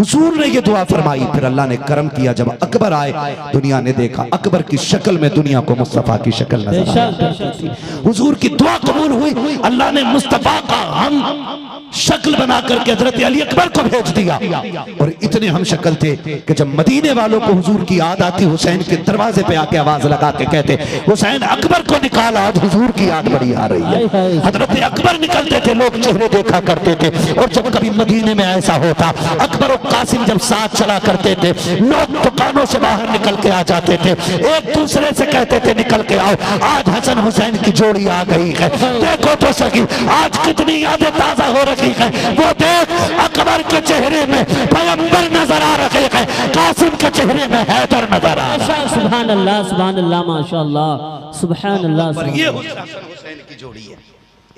हुजूर ने ये दुआ फरमाई। फिर अल्लाह ने करम किया, जब अकबर आए दुनिया ने देखा अकबर की शक्ल में दुनिया को मुस्तफा की शक्ल नजर आई। हुजूर की दुआ कबूल हुई। अल्लाह ने मुस्तफा का हम शक्ल बना करके हजरत अली अकबर को भेज दिया। और इतने हम शक्ल थे कि जब मदीने वालों को हुजूर की याद आती, हुसैन के दरवाजे पे आके आवाज लगा के कहते, हुसैन अकबर को निकाला, आज हुजूर की याद बड़ी आ रही है। हजरत अकबर निकलते थे, लोग चेहरे देखा करते थे। और जब कभी मदीने में ऐसा होता, अकबर और कासिम जब साथ चला करते थे, लोग दुकानों से बाहर निकल के आ जाते थे, एक दूसरे से कहते थे निकल के आओ, आज हसन हुसैन की जोड़ी आ गई है, देखो तो सही आज कितनी यादें ताजा हो रही है। वो देख, अकबर के चेहरे में पैगंबर नजर आ रहे हैं, कासिम के चेहरे में हैदर नजर आ रहा है। सुभान अल्लाह, सुभान अल्लाह, माशाअल्लाह, सुभान अल्लाह। ये हुसैन की जोड़ी है।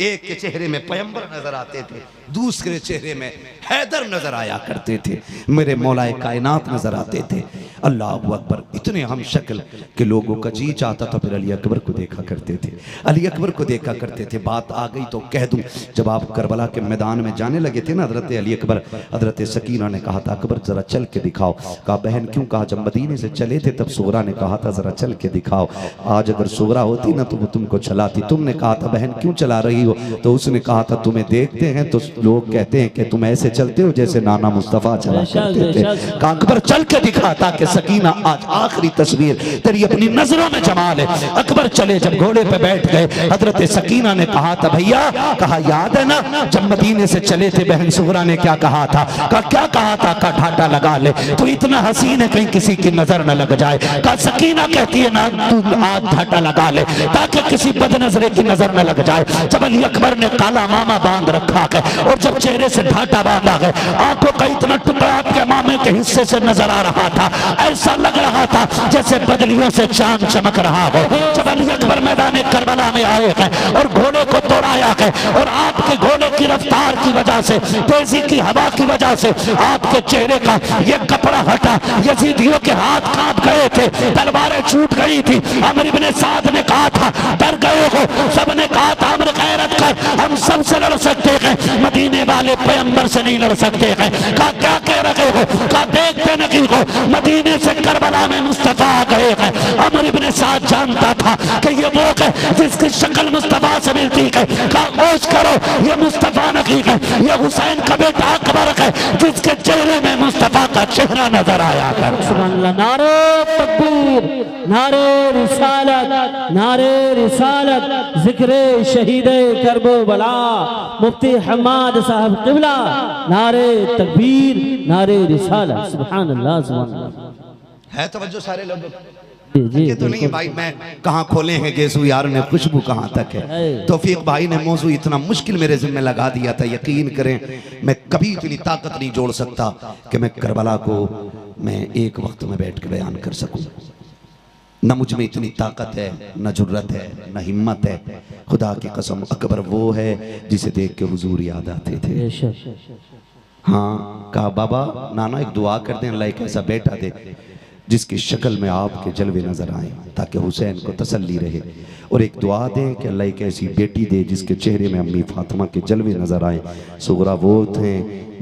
एक के चेहरे में पैगंबर नजर आते थे, दूसरे चेहरे में हैदर नजर आया करते थे, मेरे मौलाए कायनात नजर आते थे। अल्लाह अकबर। इतने हम शक्ल के लोगों का जी चाहता था फिर अली अकबर को देखा करते थे, अली अकबर को देखा करते थे। बात आ गई तो कह दूं, जब आप करबला के मैदान में जाने लगे थे ना, हजरत अली अकबर, हजरत सकीना ने कहा था अकबर जरा चल के दिखाओ। कहा बहन क्यों? कहा जब मदीने से चले थे तब सुगरा ने कहा था जरा चल के दिखाओ, आज अगर सुगरा होती ना तो वो तुमको चलाती। तुमने कहा था बहन क्यों चला रही हो? तो उसने कहा था तुम्हें देखते हैं तो लोग कहते हैं कि तुम ऐसे चलते हो जैसे नाना मुस्तफा चला करते थे। कहा अकबर चल के दिखा ताकि सकीना आज आखिरी तस्वीर तेरी अपनी नजरों में जमा ले। अकबर चले, जब घोड़े पे बैठ गए, हजरत सकीना ने कहा था भैया, कहा याद है ना जब मदीने से चले थे बहन सुगरा ने क्या कहा था? कहा क्या कहा था? कहा ढाटा लगा ले, तो इतना हसीन है कहीं किसी की नजर न लग जाए। कहा सकीना कहती है ना तू आज ढाटा लगा ले ताकि किसी बदनजरे की नजर न लग जाए। जब अली अकबर ने काला मामा बांध रखा है और जब चेहरे से ढाटा बांधा है, आंखों का इतना टुकड़ा आपके मामे के हिस्से से नजर आ रहा था, ऐसा लग रहा था जैसे बदलियों से चांद चमक रहा हो। जब अली अकबर मैदान करबला में आए हैं और घोड़े को दौड़ाया है और आपके घोड़े की रफ्तार की वजह से, तेजी की हवा की वजह से आपके चेहरे का ये कपड़ा हटा, यजीदियों के हाथ कांप गए थे, तलवारें छूट गई थी। अमर इब्ने साद ने कहा था डर गए हो, सबने कहा था अमर गैरत कर, हम सबसे लड़ सकते हैं, मदीने वाले पैगंबर से नहीं लड़ सकते हैं। कहा क्या कह रहे हो? कहा देखते नहीं हो मदीने से करबला में मुस्तफा आ गए हैं। अमर इब्ने साद जानता था कि ये वो है जिसकी शक्ल मुस्तफा से मिलती है। कहा होश करो, ये मुस्तफा नहीं है, ये हुसैन का बेटा अकबर है जिसके चेहरे में मुस्तफा का चेहरा नजर आया कर। सुभान अल्लाह, नारे तकबीर, नारे रिसालत, नारे रिसालत, जिक्र शहीदे करबला मुफ्ती हम्माद साहब क़िबला, नारे तकबीर, नारे रिसालत। सुभान अल्लाह, सुभान अल्लाह। है तवज्जो सारे लोग? जी तो नहीं भाई, मैं कहाँ खोले हैं गेसू यार ने, खुशबू कहाँ तक है। तौफीक भाई ने मौजू इतना मुश्किल मेरे जिम्मे लगा दिया था, यकीन करें मैं कभी इतनी ताकत नहीं जोड़ सकता कि मैं करबला को मैं एक वक्त में बैठ के बयान कर सकूं। न मुझ में इतनी ताकत है, न जुर्रत है, न हिम्मत है। खुदा की कसम अकबर वो है जिसे देख के हुजूर याद आते थे। हाँ, कहा बाबा नाना एक दुआ कर दें, अल्लाह एक ऐसा बेटा दे जिसकी शक्ल में आपके जलवे नजर आए ताकि हुसैन को तसल्ली रहे, और एक दुआ दें कि अल्लाह एक ऐसी बेटी दे जिसके चेहरे में अम्मी फातिमा के जलवे नजर आए। सुगरा वो थे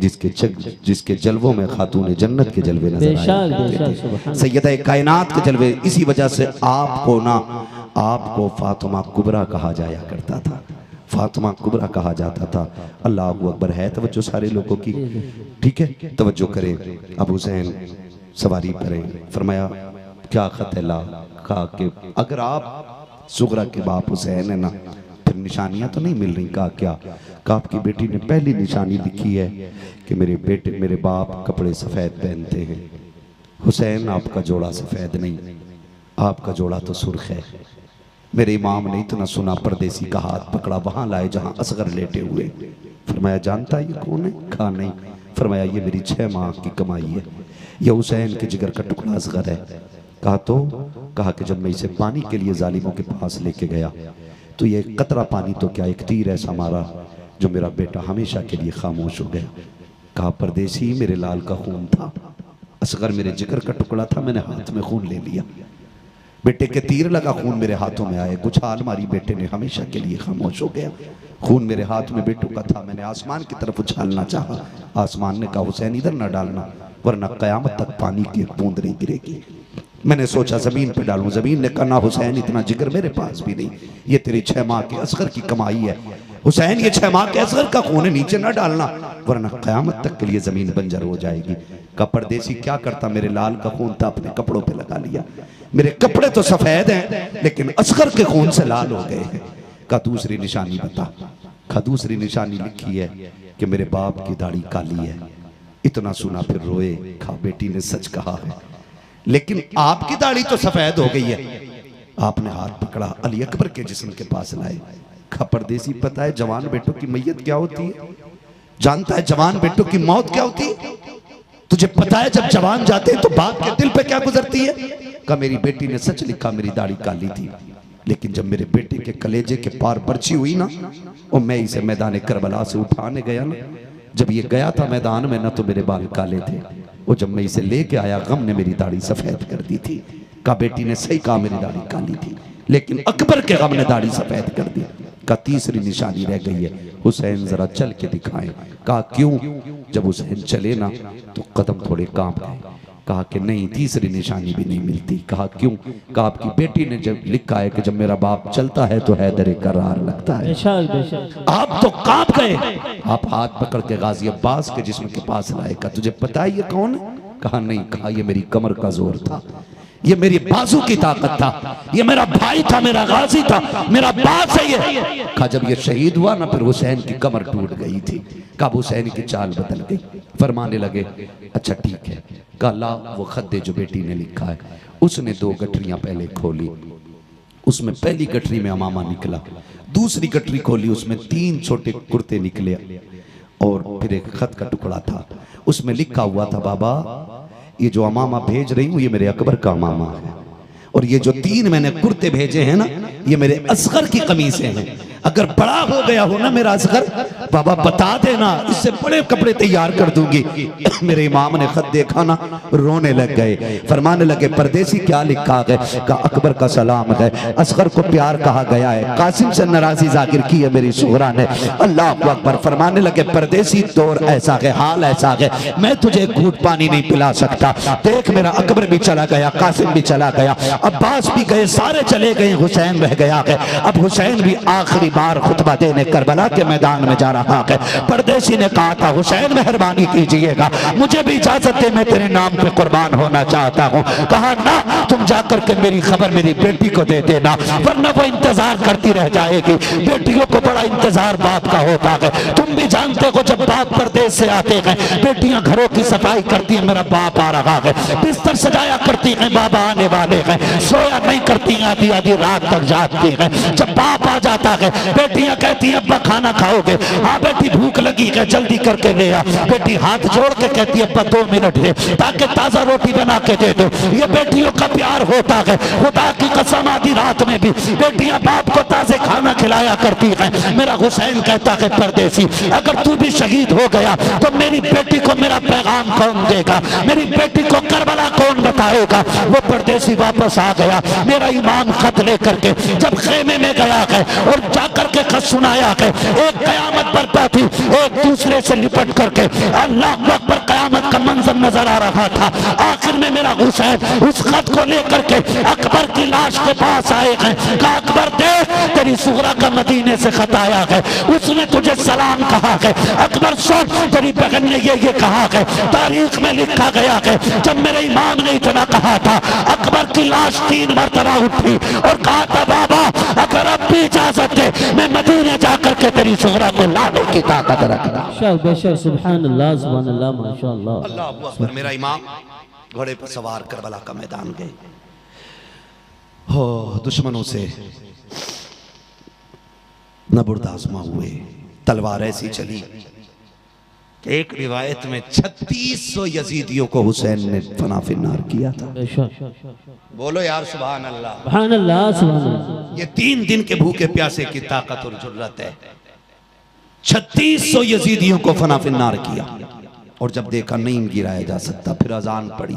जिसके जलवों में खातून जन्नत के जलवे नजर आए, सैयदा कायनात के जलवे। इसी वजह से आपको फातिमा कुबरा कहा जाया करता था, फातिमा कुबरा कहा जाता था। अल्लाह अकबर। है तवज्जो सारे लोगों की? ठीक है, तवज्जो करें। अब हुसैन सवारी पर फरमाया क्या खत है ला? कहा कि अगर आप सुगरा के बाप हुसैन है ना फिर निशानियां तो नहीं मिल रही। कहा क्या? कहा आपकी बेटी ने पहली निशानी लिखी है कि मेरे बाप कपड़े सफेद पहनते हैं। हुसैन आपका जोड़ा सफेद नहीं, आपका जोड़ा तो सुर्ख है। मेरे इमाम ने इतना सुना, परदेसी का हाथ पकड़ा, वहां लाए जहां असगर लेटे हुए। फरमाया जानता ये कौन है? कहा नहीं। फरमाया ये मेरी 6 माह की कमाई है, यह हुसैन के जिगर का टुकड़ा असगर है। कहा तो? कहा कि जब मैं इसे पानी के लिए जालिमों के पास लेके गया तो ये कतरा पानी तो क्या एक तीर ऐसा मारा जो मेरा बेटा हमेशा के लिए खामोश हो गया। कहा परदेसी मेरे लाल का खून था, असगर मेरे जिगर का टुकड़ा था, मैंने हाथ में खून ले लिया। बेटे के तीर लगा, खून मेरे हाथों में आए, गुछाल मारी, बेटे ने हमेशा के लिए खामोश हो गया। खून मेरे हाथ में बेटों का था, मैंने आसमान की तरफ उछालना चाहा, आसमान ने कहा हुसैन इधर ना डालना, वरना क़यामत तक पानी की एक बूंद नहीं गिरेगी। मैंने सोचा ज़मीन पे डालूं, ज़मीन ने कहा ना हुसैन, इतना जिगर मेरे पास भी नहीं, ये तेरी 6 माह के असगर की कमाई है हुसैन, ये 6 माह के असगर का खून है, नीचे ना डालना वरना क़यामत तक के लिए ज़मीन बंजर हो जाएगी। का परदेसी क्या करता, मेरे लाल का खून था अपने कपड़ों पे लगा लिया, मेरे कपड़े तो सफ़ेद हैं लेकिन असगर के खून से लाल हो गए हैं। का दूसरी निशानी बता। का दूसरी निशानी लिखी है कि मेरे बाप की दाढ़ी काली है। इतना सुना फिर रोए, खा बेटी ने सच कहा है, लेकिन आपकी दाढ़ी तो सफेद हो गई है। आपने हाथ पकड़ा, अली अकबर के जिस्म के पास लाए। खा परदेसी, पता है जवान बेटों की मैयत क्या होती है? जानता है जवान बेटों की मौत क्या होती है? तुझे पता है जब जवान जाते हैं तो बाप के दिल पे क्या गुजरती है? का मेरी बेटी ने सच लिखा, मेरी दाढ़ी काली थी, लेकिन जब मेरे बेटे के कलेजे के पार बर्छी हुई ना, और मैं इसे मैदान करबला से उठाने गया ना, जब ये गया था मैदान में ना तो मेरे बाल काले थे, और जब मैं इसे लेके आया गम ने मेरी दाढ़ी सफेद कर दी थी। का बेटी ने सही कहा, मेरी दाढ़ी काली थी, लेकिन अकबर के गम ने दाढ़ी सफेद कर दी। का तीसरी निशानी रह गई है, हुसैन जरा चल के दिखाएं। कहा क्यों? जब हुसैन चले ना तो कदम थोड़े कांप गए। कहा कि नहीं, तीसरी निशानी भी नहीं मिलती। कहा क्यों? कहा आपकी बेटी ने जब लिखा है कि जब मेरा बाप चलता है तो हैदर करार लगता है। आप तो कांप गए। आप हाथ पकड़ के गाजी अब्बास के जिस्म के पास लाए। कहा तुझे पता है ये कौन है? कहा नहीं। कहा ये मेरी कमर का जोर था, ये मेरी बाजू की ताकत था, ये मेरा भाई था, मेरा गाजी था, मेरा बाप है ये। कहा जब ये शहीद हुआ ना फिर हुसैन की कमर टूट गई थी। कहा हुसैन की चाल बदल गई। फरमाने लगे अच्छा ठीक है। कहा ला वो खद्दे जो बेटी ने लिखा है। उसने 2 गठरियां पहले खोली, उसमें पहली गठरी में अमामा निकला, दूसरी गठरी खोली, उसमें 3 छोटे कुर्ते निकले, और फिर एक खत का टुकड़ा था, उसमें लिखा हुआ था बाबा ये जो अमामा भेज रही हूँ ये मेरे अकबर का अमामा है, और ये जो 3 मैंने कुर्ते भेजे हैं ना ये मेरे असगर की कमीजें हैं। अगर बड़ा हो गया हो ना मेरा असगर, बाबा बता देना, इससे बड़े कपड़े तैयार कर दूंगी। मेरे इमाम ने खत देखा ना रोने लग गए। फरमाने लगे परदेसी क्या लिखा है? का अकबर का सलाम है, असगर को प्यार कहा गया है, कासिम से नाराजी जाहिर की है मेरी सुहरा ने। अल्लाह अकबर। फरमाने लगे परदेसी दौर ऐसा है, हाल ऐसा है, मैं तुझे घूंट पानी नहीं पिला सकता। देख मेरा अकबर भी चला गया, कासिम भी चला गया, अब्बास भी गए, सारे चले गए, हुसैन रह गया है। अब हुसैन भी आखिरी बार खुतबा देने करबला के मैदान में जा रहा है। परदेसी ने कहा था हुसैन मेहरबानी कीजिएगा, मुझे भी इजाजत दे, मैं तेरे नाम पे कुर्बान होना चाहता हूँ। कहा ना, तुम जाकर के मेरी खबर मेरी बेटी को दे देना, वरना वो इंतजार करती रह जाएगी। बेटियों को बड़ा इंतजार बाप का होता है। तुम भी जानते हो जब बाप परदेश से आते हैं बेटियां घरों की सफाई करती है, मेरा बाप आ रहा है, बिस्तर सजाया करती है, बाबा आने वाले हैं, सोया नहीं करती है, आधी आधी रात तक जागती है। जब बाप आ जाता है बेटियां कहती हैं अब्बा खाना खाओगे? हाँ बेटी भूख लगी है, जल्दी करके ले आ। बेटी हाथ जोड़ के कहती है अब्बा 2 मिनट दे ताकि ताजा रोटी बना के दे दो। ये बेटियों का प्यार होता है। खुदा की कसम आधी रात में भी बेटियां बाप को ताजे खाना खिलाया करती हैं। मेरा हुसैन कहता है परदेसी अगर तू भी शहीद हो गया तो मेरी बेटी को मेरा पैगाम कौन देगा? मेरी बेटी को करबला कौन बताएगा? वो परदेसी वापस आ गया। मेरा इमाम खत लेकर के जब खेमे में गया है और जाकर के खत सुनाया है, एक कयामत बरपा थी, एक दूसरे से लिपट करके अल्लाह अकबर कयामत का मंजर नजर आ रहा था। आखिर में मेरा हुसैन उस खत को लेकर के अकबर की लाश के पास आए हैं। कहा अकबर देख तेरी सुगरा का मदीने से खत आया है, उसने तुझे सलाम कहा है। अकबर सुन तेरी बहन ने ये कहा है, तारीख में लिखा गया है जब मेरे इमाम ने इतना कहा था अकबर की लाश 3 मरतबा उठी और कहा था बाबा अगर अब भी इजाजत दे मैं मदीने जाकर के तेरी सुगरा को लाने की ताकत रखना। सुभान अल्लाह सुभान अल्लाह माशाअल्लाह। अल्लाह अकबर। मेरा इमाम घोड़े पर सवार करबला का मैदान गए। हो दुश्मनों से न बुर्दाश्त हुए, तलवार ऐसी चली कि एक रिवायत में 3600 यजीदियों को हुसैन ने फना फिन्नार किया था। बोलो यार सुभान अल्लाह। सुभान अल्लाह सुभान अल्लाह। ये 3 दिन के भूखे प्यासे की ताकत और जुर्रत है। 3600 यजीदियों को फना फिन्नार किया, और जब देखा नहीं गिराया जा सकता फिर अजान पड़ी,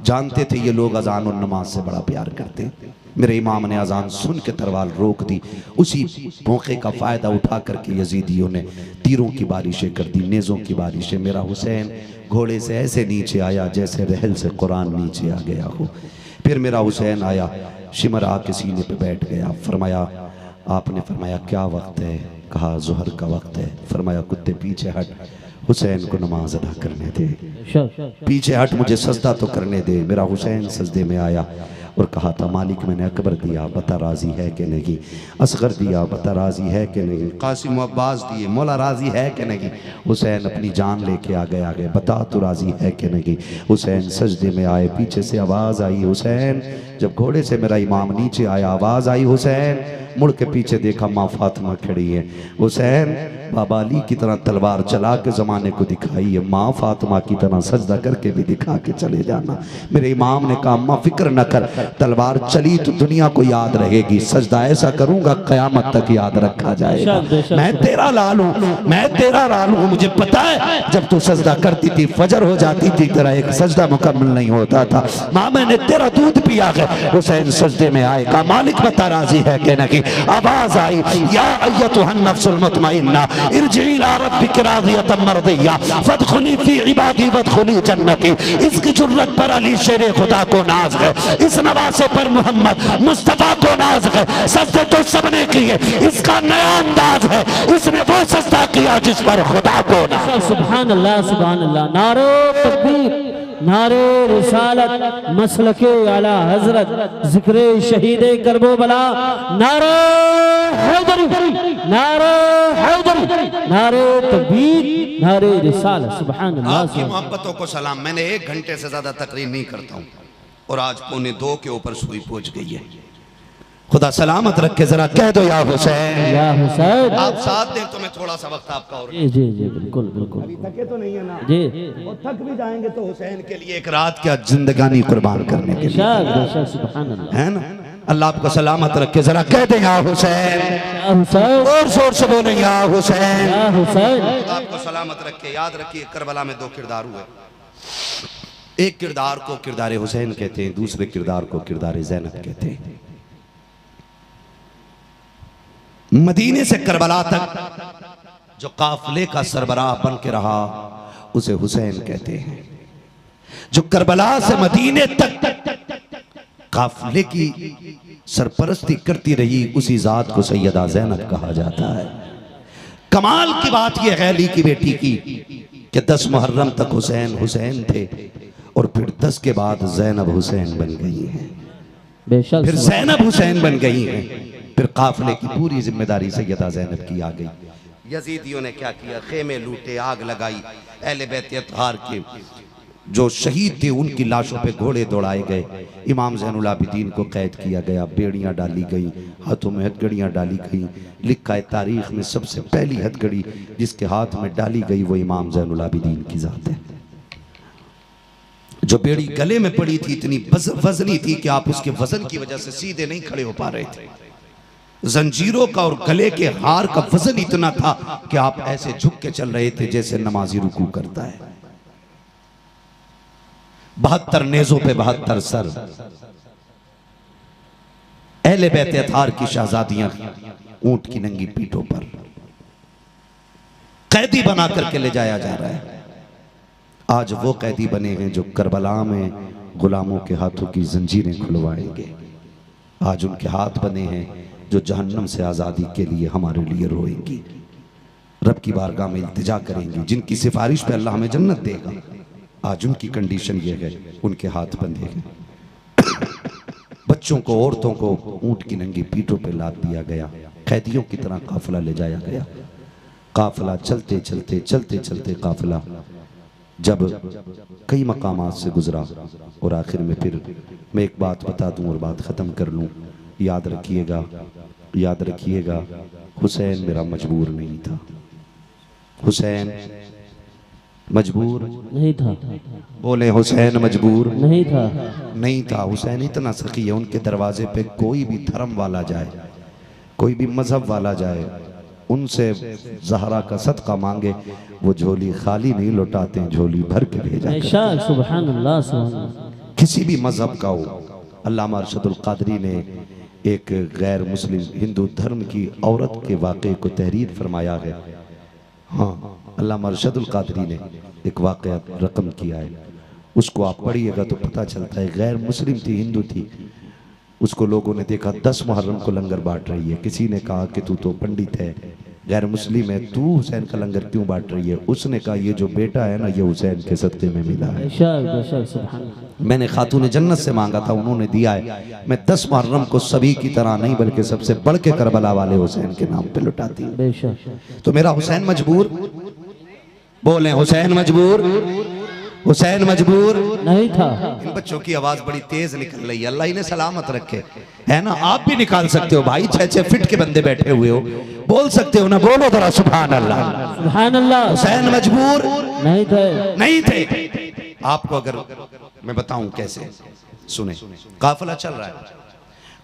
जानते थे ये लोग अजान और नमाज से बड़ा प्यार करते। मेरे इमाम ने अजान सुन के तलवार रोक दी। उसी मौके का फ़ायदा उठा करके यजीदियों ने तीरों की बारिशें कर दी, नेज़ों की बारिशें। मेरा हुसैन घोड़े से ऐसे नीचे आया जैसे रहल से कुरान नीचे आ गया हो। फिर मेरा हुसैन आया, शिमर आके सीने पे बैठ गया। फरमाया, आपने फरमाया क्या वक्त है? कहा ज़ुहर का वक्त है। फरमाया कुत्ते पीछे हट, हुसैन को नमाज अदा करने दे, पीछे हट, मुझे सजदा तो करने दे। मेरा हुसैन सजदे में आया और कहा था, मालिक मैंने अकबर दिया, बता राजी है कि नहीं? असगर दिया, बता राजी है कि नहीं? कासिम अब्बास दिए, मौला राजी है कि नहीं? हुसैन अपनी जान लेके आगे बता तू राजी है कि नहीं? हुसैन सजदे में आए, पीछे से आवाज़ आई हुसैन। जब घोड़े से मेरा इमाम नीचे आया, आवाज़ आई हुसैन। मुड़ के पीछे देखा, माँ फातिमा खड़ी है। हुसैन बाबा अली की तरह तलवार चला के ज़माने को दिखाई है, माँ फातिमा की तरह सजदा करके भी दिखा के चले जाना। मेरे इमाम ने कहा, अम्मा फिक्र न कर, तलवार चली तो दुनिया को याद रहेगी, सजदा ऐसा करूंगा क़यामत तक याद रखा जाएगा। मैं तेरा लाल हूँ, मैं तेरा लाल हूँ। मुझे पता है जब तू सजदा करती थी फजर हो जाती थी, तेरा एक सजदा मुकम्मल नहीं होता था। माँ मैंने तेरा दूध पिया है। हुसैन सजदे में आए, कहा मालिक बता राजी है कि नहीं? आवाज आई, या अय्यतुहन नफ्सुल मुतमइन्ना इरजिई इला रब्बिक राज़ियतन मर्दिय्या फदखुली फी इबादी वदखुली जन्नती। इसकी जुर्रत पर अली शेरे खुदा को नाज है, इस नवासे पर मोहम्मद मुस्तफा को नाज है। सजदे तो सबने किए, इसका नया अंदाज है, इसने वो सजदा किया जिस पर खुदा को नाज। सुभान अल्लाह, सुभान अल्लाह। नारे तकबीर, नारे रिसालत, मसलके आला हजरत, जिक्र शहीद करबला, नारे हैदरी, नारे हैदरी, नारे तकबीर, नारे रिसालत। सुभान अल्लाह। आपकी मोहब्बतों को सलाम। मैंने 1 घंटे से ज्यादा तकरीर नहीं करता हूँ और आज 1:45 के ऊपर सुई पहुंच गई है। खुदा सलामत रखे। जरा कह दो या हुसैन, या हुसैन। आप साथ दें तो मैं थोड़ा सा वक्त आपका और। जी जी जी, बिल्कुल बिल्कुल। थके तो नहीं है ना जी, और थक भी जाएंगे तो हुसैन के लिए एक रात क्या जिंदगानी कुर्बान करने के लिए, सुभान अल्लाह, है ना? अल्लाह आपको सलामत रखे। जरा कह दे या हुसैन, या हुसैन, और जोर से बोले या हुसैन, या हुसैन। आपको सलामत रखे। याद रखिए करबला में 2 किरदार हुए। एक किरदार को किरदार हुसैन कहते हैं, दूसरे किरदार को किरदार ज़ैनब कहते हैं। मदीने से करबला तक जो काफिले का सरबराह बन के रहा उसे हुसैन कहते हैं। जो करबला से मदीने तक काफिले की सरपरस्ती करती रही उसी जात को सैयदा ज़ैनब कहा जाता है। कमाल की बात यह है अली की बेटी की कि 10 मुहर्रम तक हुसैन हुसैन थे और फिर 10 के बाद ज़ैनब हुसैन बन गई हैं, बेशक फिर ज़ैनब हुसैन बन गई हैं। फिर काफिले की पूरी जिम्मेदारी सैयदा ज़ैनब की आ गई। यजीदियों ने क्या किया? खेमे लूटे, आग लगाई। अहले बैत अतहार के जो शहीद थे उनकी लाशों पे घोड़े दौड़ाए गए। इमाम ज़ैनुल आबिदीन को कैद किया गया, बेड़ियां डाली गई, हाथों में हथकड़ियां डाली गई। लिखा है तारीख में सबसे पहली हथकड़ी जिसके हाथ में डाली गई वो इमाम ज़ैनुल आबिदीन की जात है। जो बेड़ी गले में पड़ी थी इतनी वजनी थी कि आप उसके वजन की वजह से सीधे नहीं खड़े हो पा रहे थे। जंजीरों का और गले के हार का वजन इतना था कि आप ऐसे झुक के चल रहे थे जैसे नमाजी रुकू करता है। 72 नेज़ों पे 72 सर। अहले बैत अतहार की शहजादियां ऊंट की नंगी पीठों पर कैदी बना करके ले जाया जा रहा है। आज वो कैदी बने हैं जो करबला में गुलामों के हाथों की जंजीरें खुलवाएंगे। आज उनके हाथ बने हैं जो जहन्नम से आज़ादी के लिए हमारे लिए रोएंगी, रब की बारगाह में इल्तिजा करेंगी, जिनकी सिफारिश पे अल्लाह हमें जन्नत देगा। आज उनकी कंडीशन ये है, उनके हाथ बंधे हैं। बच्चों को, औरतों को ऊंट की नंगी पीठों पे लाद दिया गया। कैदियों की तरह काफिला ले जाया गया। काफिला चलते चलते चलते चलते काफिला जब कई मकामात से गुजरा और आखिर में फिर मैं एक बात बता दूं और बात ख़त्म कर लूं। याद रखिएगा, याद रखिएगा, हुसैन मेरा मजबूर नहीं था। हुसैन मजबूर नहीं था। बोले हुसैन मजबूर नहीं था, नहीं था। हुसैन इतना सखी है, उनके दरवाजे पे कोई भी धर्म वाला जाए, कोई भी मजहब वाला जाए, उनसे ज़हरा का सदका मांगे, वो झोली खाली नहीं लौटाते, झोली भर के भेजा। सुभान अल्लाह, सुभान अल्लाह। किसी भी मजहब का हो। अल्लामा अरशदुल कादरी ने एक गैर मुस्लिम हिंदू धर्म की औरत के वाक़े को तहरीर फरमाया है। हाँ, अल्लामा अरशदुल कादरी ने एक वाक़या रकम किया है, उसको आप पढ़िएगा तो पता चलता है। गैर मुस्लिम थी, हिंदू थी, उसको लोगों ने देखा 10 मुहर्रम को लंगर बांट रही है। किसी ने कहा कि तू तो पंडित है, गैर मुस्लिम है, तू हुसैन का लंगर क्यों बांट रही है? उसने कहा ये जो बेटा है ना, ये हुसैन के सदक़े में मिला है। मैंने खातून जन्नत से मांगा था, उन्होंने दिया है। मैं 10 मुहर्रम को सभी की तरह नहीं बल्कि सबसे बढ़ के करबला वाले हुसैन के नाम पे लुटाती हूँ। तो मेरा हुसैन मजबूर, बोले हुसैन मजबूर, हुसैन मजबूर नहीं था। इन बच्चों की आवाज बड़ी तेज निकल रही है, अल्लाह इन्हें सलामत रखे, है ना। आप भी निकाल सकते हो भाई, 6-6 फीट के बंदे बैठे हुए हो, बोल सकते हो ना, बोलो जरा सुभान अल्लाह, सुभान अल्लाह। हुसैन मजबूर नहीं थे, नहीं थे। आपको अगर मैं बताऊं कैसे, सुने। काफिला चल रहा है,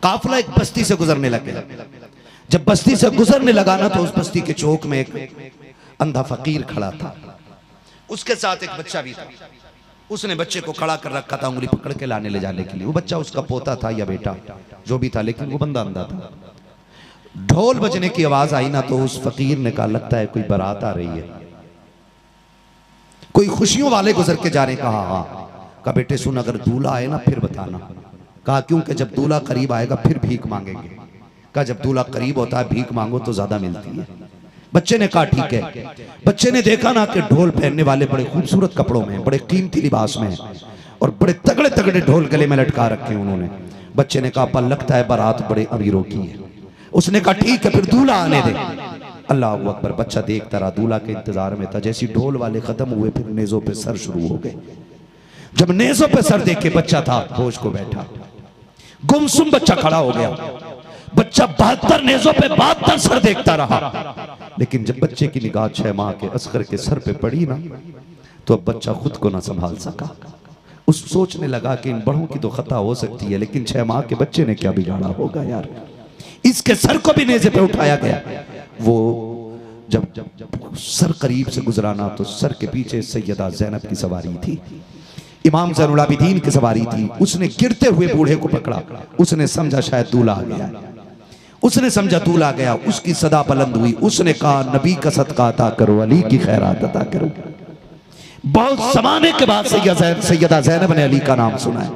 काफिला एक बस्ती से गुजरने लग गया। जब बस्ती से गुजरने लगा ना, तो उस बस्ती के चौक में एक अंधा फकीर खड़ा था, उसके साथ एक बच्चा भी था। उसने बच्चे को खड़ा कर रखा था, उंगली पकड़ के लाने ले जाने के लिए। वो बच्चा उसका पोता था या बेटा जो भी था, लेकिन वो बंदा अंधा था। ढोल बजने की आवाज आई ना, तो उस फकीर ने कहा लगता है कोई बारात आ रही है, कोई खुशियों वाले गुजर के जा रहे। कहा हाँ। कहा बेटे सुन, अगर दूल्हा आए ना फिर बताना। कहा क्योंकि जब दूल्हा करीब आएगा फिर भीख मांगेंगे। कहा जब दूल्हा करीब होता है भीख मांगो तो ज्यादा मिलती है। बच्चे ने कहा ठीक है। बच्चे ने देखा ना कि ढोल पहनने वाले बड़े खूबसूरत कपड़ों में, बड़े कीमती लिबास में, और बड़े तगड़े तगड़े ढोल गले में लटका रखे उन्होंने। बच्चे ने कहा पर लगता है बारात बड़े अमीरों की है। उसने कहा ठीक है, फिर दूल्हा आने दे। अल्लाह अकबर। बच्चा देखता रहा, दूल्हा के इंतजार में था। जैसे ढोल वाले खत्म हुए, फिर नेज़ों पे सर शुरू हो गए। जब नेज़ों पे सर देख के बच्चा था होश को बैठा, गुमसुम बच्चा खड़ा हो गया। बच्चा 72 नेज़ों पे 72 सर देखता रहा। लेकिन जब बच्चे की निगाह 6 माह के असगर के सर पे पड़ी ना, तो अब बच्चा खुद को ना संभाल सका। उस सोचने लगा कि इन बड़ों की तो खता हो सकती है, लेकिन 6 माह के बच्चे ने क्या बिगाड़ा होगा यार। इसके सर को भी नेज़े पे उठाया गया। वो जब सर करीब से गुजराना, तो सर के पीछे सैयदा ज़ैनब की सवारी थी, इमाम ज़ैनुल आबिदीन की सवारी थी। उसने गिरते हुए बूढ़े को पकड़ा। उसने समझा शायद दूल्हा आ गया, उसने समझा दूल्हा आ गया। उसकी सदा बुलंद हुई। उसने कहा नबी का सदका अता करो, अली की खैरात अता करो। बहुत जमाने के बाद सैयदा ज़ैनब ने अली का नाम सुना है।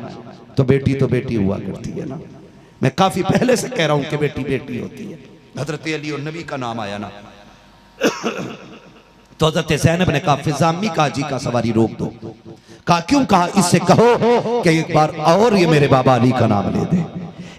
तो बेटी हुआ करती है ना। मैं काफी पहले से कह रहा हूं कि बेटी बेटी होती है। हजरत अली और नबी का नाम आया ना, तो हजरत ज़ैनब ने कहा फिजामी काजी का सवारी रोक दो। कहा क्यों? कहा इससे कहो कि एक बार और ये मेरे बाबा अली का नाम ले दे,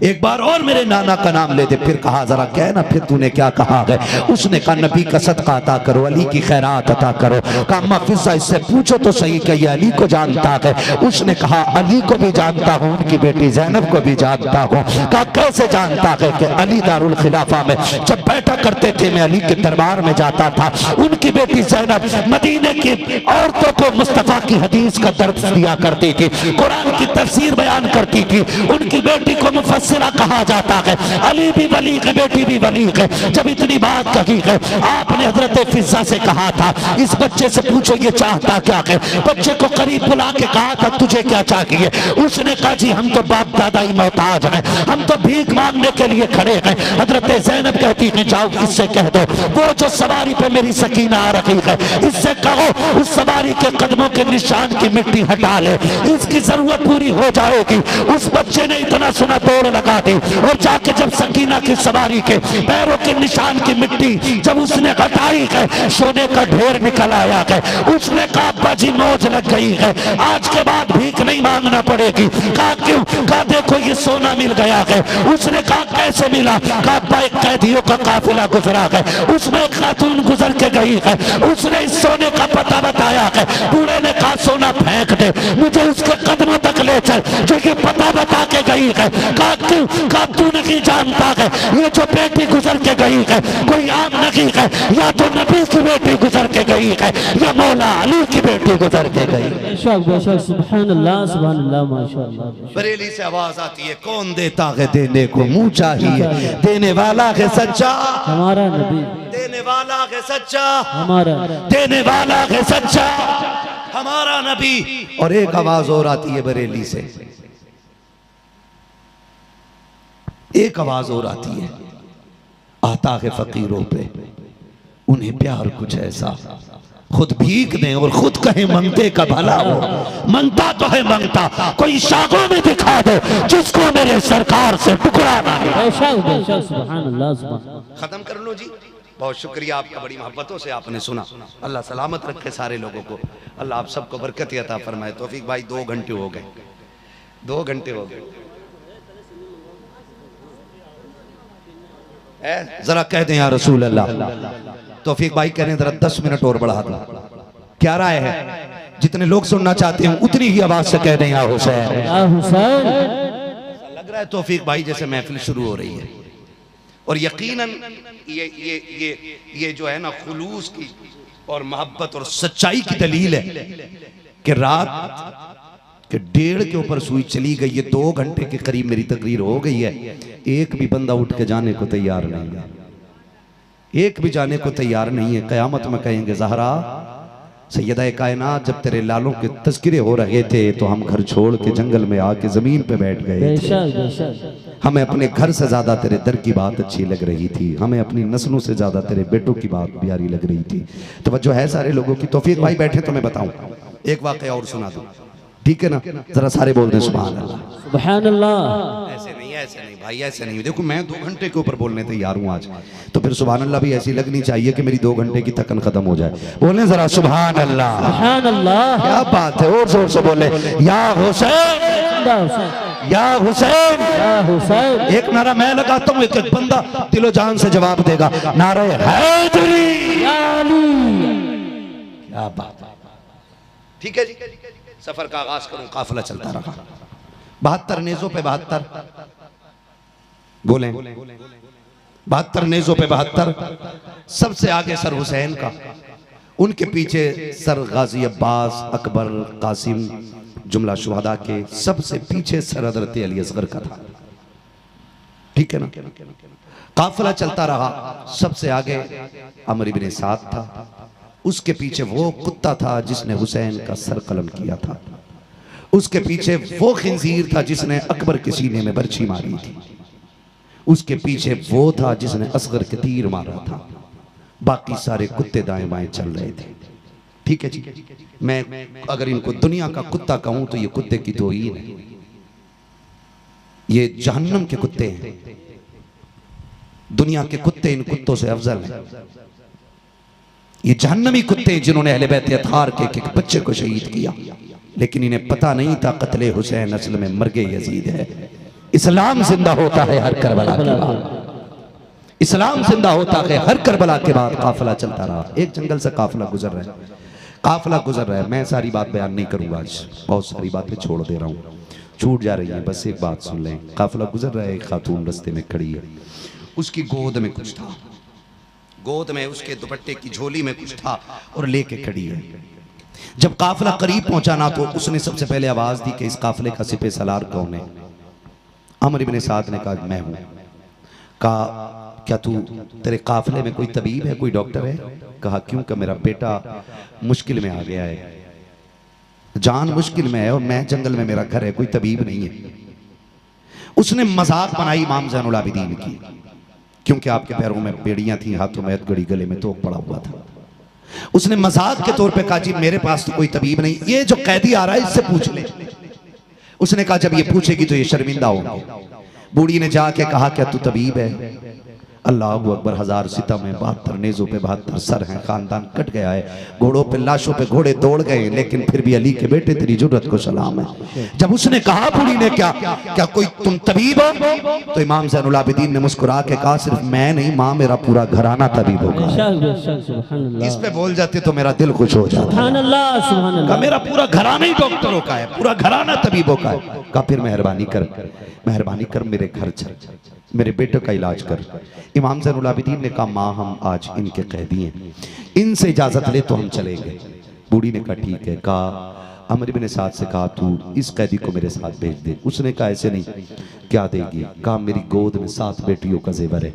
एक बार और मेरे नाना का नाम ले दे। फिर कहा जरा कह ना फिर तूने क्या कहा है? उसने कहा नबी का सदका अता करो, अली की खैरात अता करो। कहा अम्मा फिजा इससे पूछो तो सही कि ये अली को जानता है? उसने कहा अली को भी जानता हूँ, उनकी बेटी ज़ैनब को भी जानता हूँ। कहा कैसे जानता है? कि अली दारुल खिलाफा में जब बैठा करते थे, मैं अली के दरबार में जाता था। उनकी बेटी ज़ैनब मदीने की औरतों को मुस्तफा की हदीस का दर्द दिया करती थी, कुरान की तफसीर बयान करती थी। उनकी बेटी को मुफस्सिरा कहा जाता है। अली भी वली है, बेटी भी वली है। जब इतनी बात कही है, आपने हजरत फिजा से कहा था इस बच्चे से पूछो ये चाहता क्या है। बच्चे को करीब बुला के कहा था तुझे क्या चाहिए? उसने कहा जी हम तो बाप दादा ही मोहताज हैं, हम तो भीख मांगने के लिए खड़े हैं। हजरत ज़ैनब कहती है जाओ इससे कह दो वो जो सवारी पे मेरी सकीना आ रही है, इससे कहो उस सवारी के कदमों के निशान की मिट्टी हटा ले, इसकी जरूरत पूरी हो जाएगी। उस बच्चे ने इतना सुना दौड़ लगा दी, और जाके जब सकीना की सवारी के पैरों के निशान की मिट्टी जब उसने हटाई है, सोने का ढेर निकल आया है। उसने कहा अब्बा जी मौज लग गई है, आज के बाद भीख नहीं मांगना पड़ेगी। कहा क्यों? कहा देखो ये सोना मिल गया है। उसने कहा कैसे मिला? कहा अब्बा एक कैदियों का काफिला गुजरा है, उसमें एक खातून गुजर के गई है, उसने इस सोने का पता बताया है। बूढ़े ने कहा सोना फेंक दे, मुझे उसके कदमों तक ले चल जो ये पता बता के गई है। कहा क्यों? कहा तू नहीं जानता है ये जो बेटी गुजर के गई है कोई आम नहीं है, या तो नबी की बेटी गुजर के गई है या मौला अली की बेटी गुजर के गई। सुभान अल्लाह, सुभान अल्लाह, माशाअल्लाह। बरेली से आवाज आती है कौन देता है देने को मुंह चाहिए, देने वाला है सच्चा हमारा नबी, देने वाला है सच्चा हमारा, देने वाला है सच्चा हमारा नबी। और एक आवाज और आती है बरेली से, एक आवाज और आती है, आता है फकीरों पे उन्हें प्यार कुछ ऐसा, खुद भीख दें और खुद कहें मंगते का भला हो। मंगता तो है मंगता, कोई शाखों में दिखा दो जिसको मेरे सरकार से टुकड़ा ना हो। बेशक बेशक सुभान अल्लाह सुभान। खत्म कर लो जी। बहुत शुक्रिया आपका, बड़ी मोहब्बतों से आपने सुना। अल्लाह सलामत रखे सारे लोगों को, अल्लाह आप सबको बरकत अता फरमाए। तौफीक भाई 2 घंटे हो गए, 2 घंटे हो गए। जरा कह दें या रसूल अल्लाह। तौफीक भाई कह रहे हैं जरा 10 मिनट और बढ़ा दो। क्या राय है? जितने लोग सुनना चाहते हैं उतनी ही आवाज से कह दें या हुसैन। लग रहा है तौफीक भाई जैसे महफिल शुरू हो रही है, और यकीनन ये जो है ना खुलूस की और मोहब्बत और सच्चाई की दलील है कि रात के 1:30 के ऊपर सुई चली गई है, 2 घंटे के करीब मेरी तकरीर हो गई है, एक भी बंदा उठ के जाने को तैयार नहीं है, एक भी जाने को तैयार नहीं है। कयामत में कहेंगे ज़हरा सैयदा कायनात जब तेरे लालों के तज़किरे हो रहे थे तो हम घर छोड़ के जंगल में आके जमीन पे बैठ गए थे। हमें अपने घर से ज्यादा तेरे दर की बात अच्छी लग रही थी, हमें अपनी नस्लों से ज्यादा तेरे बेटों की बात प्यारी लग रही थी। तो जो है सारे लोगों की। तौफीक भाई बैठे तो मैं बताऊं, एक वाक़या और सुना दूं, ठीक है ना? जरा सारे बोल दें सुभान अल्लाह। सुभान अल्लाह। ऐसे नहीं भाई, ऐसे नहीं। देखो मैं 2 घंटे के ऊपर बोलने तैयार हूँ आज, तो फिर सुभान अल्लाह भी ऐसी लगनी चाहिए कि मेरी 2 घंटे की थकन खत्म हो जाए। बोले जरा सुभान अल्लाह। सुभान अल्लाह। क्या बात है, और जोर से बोले या हुसैन या हुसैन या हुसैन। एक नारा मैं लगाता हूँ, एक एक बंदा दिलो जान से जवाब देगा, नारे हैदरी। क्या बात है, ठीक है जी। सफर का आगाज करूं, काफिला चलता रहा। 72 नेज़ों पे 72 बोले, 72 नेज़ों पे 72। सबसे आगे सर हुसैन का, उनके पीछे सर गाजी अब्बास, अकबर, कासिम, जुमला शुहदा के। सबसे पीछे सर हज़रत अली असगर का था, ठीक है ना? काफिला चलता रहा। सबसे आगे अमर इब्ने साद था, उसके पीछे वो कुत्ता था जिसने हुसैन का सर कलम किया था, उसके पीछे वो खिंजीर था जिसने अकबर के सीने में बर्छी मारी थी, उसके पीछे वो था जिसने असगर के तीर मारा था। बाकी सारे कुत्ते दाएं बाएं चल रहे थे, ठीक है जी। मैं अगर इनको दुनिया का कुत्ता कहूं तो ये कुत्ते की तौहीन है, ये जहन्नम के कुत्ते हैं। दुनिया के कुत्ते इन कुत्तों से अफजल हैं। ये जहन्नमी कुत्ते जिन्होंने अहले बैत अतहार के एक बच्चे को शहीद किया, लेकिन इन्हें पता नहीं था कत्ले हुसैन असल में मर्गे यजीद है। इस्लाम जिंदा होता है हर करबला के बाद, इस्लाम जिंदा होता है हर करबला के बाद। काफिला चलता रहा, एक जंगल से काफिला गुजर रहा है, काफिला गुजर रहा है। मैं सारी बात बयान नहीं करूंगा आज, बहुत सारी बातें छोड़ दे रहा हूँ, छूट जा रही है, बस एक बात सुन लें। काफिला गुजर रहा है, एक खातून रस्ते में खड़ी है, उसकी गोद में कुछ था, गोद में उसके दुपट्टे की झोली में कुछ था और लेके खड़ी है। जब काफिला करीब पहुंचा ना तो उसने सबसे पहले आवाज दी कि इस काफिले का सिपे सलार कौन है? अमर इब्ने साद ने कहा मैं हूं। कहा क्या तू, तेरे काफिले में कोई तबीब है, कोई डॉक्टर है? कहा क्यों? कि मेरा बेटा मुश्किल में आ गया है, जान मुश्किल में है और मैं जंगल में, मेरा घर है, कोई तबीब नहीं है। उसने मजाक बनाई इमाम ज़ैनुल आबिदीन की, क्योंकि आपके पैरों में बेड़ियां थी, हाथों में गड़ी, गले में तोप पड़ा हुआ था। उसने मजाक के तौर पे कहा जी मेरे पास तो कोई तबीब नहीं, ये जो कैदी आ रहा है इससे पूछ ले। उसने कहा जब ये पूछेगी तो ये शर्मिंदा होगी। बूढ़ी ने जाके कहा क्या तू तबीब है? अल्लाहू अकबर, 1000 सितम है, 72 नेज़ों पे 72 सर हैं, खानदान कट गया है, घोड़ों पे लाशों पे घोड़े दौड़ गए, लेकिन फिर भी अली के बेटे तेरी जुर्रत को सलाम है। जब उसने कहा बूढ़ी ने क्या कोई तुम तबीब हो? तो इमाम ज़ैनुल आबिदीन ने मुस्कुरा के कहा सिर्फ मैं नहीं माँ, मेरा पूरा घराना तबीब होगा। इस पे बोल जाते तो मेरा दिल खुश हो जाता। मेरा पूरा घराना ही डॉक्टरों का है, पूरा घराना तबीबों का है। कहा फिर मेहरबानी कर मेरे घर चल, मेरे बेटे का इलाज कर। इमाम ज़ैनुल आबिदीन ने कहा माँ हम आज इनके कैदी हैं, इनसे इजाजत ले तो हम चलेंगे। बूढ़ी ने कहा ठीक है। कहा अमर इब्ने साद से कहा तू इस कैदी को मेरे साथ भेज दे। उसने कहा ऐसे नहीं। क्या देगी? कहा मेरी गोद में 7 बेटियों का जेवर है,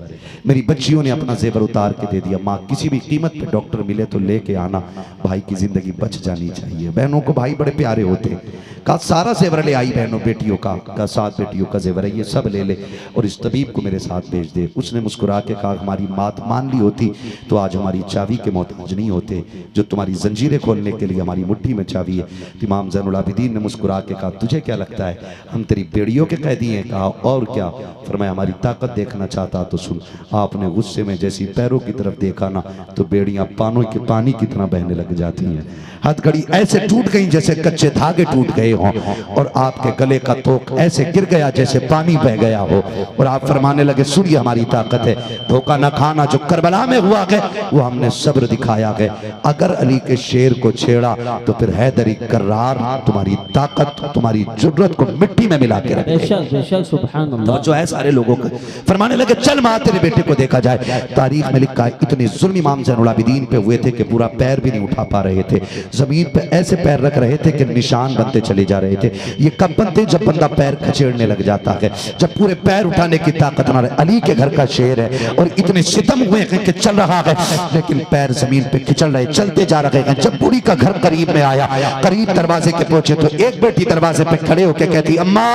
मेरी बच्चियों ने अपना जेवर उतार के दे दिया। माँ किसी भी कीमत पे डॉक्टर मिले तो लेके आना, भाई की जिंदगी बच जानी चाहिए। बहनों को भाई बड़े प्यारे होते हैं, कहा सारा जेवर ले आई बहनों बेटियों का 7 बेटियों का जेवर है, ये सब ले ले और इस तबीब को मेरे साथ भेज दे। उसने मुस्कुरा के कहा हमारी बात मान ली होती तो आज हमारी चाबी के मोहताज नहीं होते, जो तुम्हारी जंजीरें खोलने के लिए हमारी मुट्ठी में चाबी है। इमाम ज़ैनुल आबिदीन ने मुस्कुरा के कहा तुझे क्या लगता है हम तेरी बेड़ियों के कैदी हैं? कहा और क्या? फरमाया हमारी ताकत देखना चाहता तो सुन। आपने गुस्से में जैसी पैरों की तरफ देखा ना तो बेड़ियां पानी की तरह बहने लग जाती हैं। हथकड़ी ऐसे टूट गई जैसे कच्चे धागे टूट गए हों और आपके गले का तोक ऐसे गिर गया जैसे पानी बह गया हो और आप फरमाने लगे सुनिए हमारी ताकत है, धोखा न खाना जो करबला में हुआ है वो हमने सब्र दिखाया है। अगर अली के शेर को छेड़ा तो फिर हैदरी कर्रार तुम्हारी ताकत तुम्हारी जुर्रत को मिट्टी में मिला के रखे। बेशक सुभान अल्लाह। जो है सारे लोगों का फरमाने लगे चल मां तेरे बेटे को देखा जाए। तारीख में लिखा है इतने जुल्म इमाम ज़ैनुल आबिदीन पे हुए थे कि पूरा पैर भी नहीं उठा पा रहे थे, जमीन पे ऐसे पैर रख रहे थे कि निशान बनते चले जा रहे थे। ये कब बनते? जब बंदा पैर खचेड़ने लग जाता है, जब पूरे पैर उठाने की ताकत ना रहे। अली के घर का शेर है और इतने सितम हुए हैं कि चल रहा है लेकिन पैर जमीन पे खिंचल रहे, चलते जा रहे हैं। जब बूढ़ी का घर करीब में आया, करीब दरवाजे के पहुंचे तो एक बेटी दरवाजे पे खड़े होकर कहती अम्मा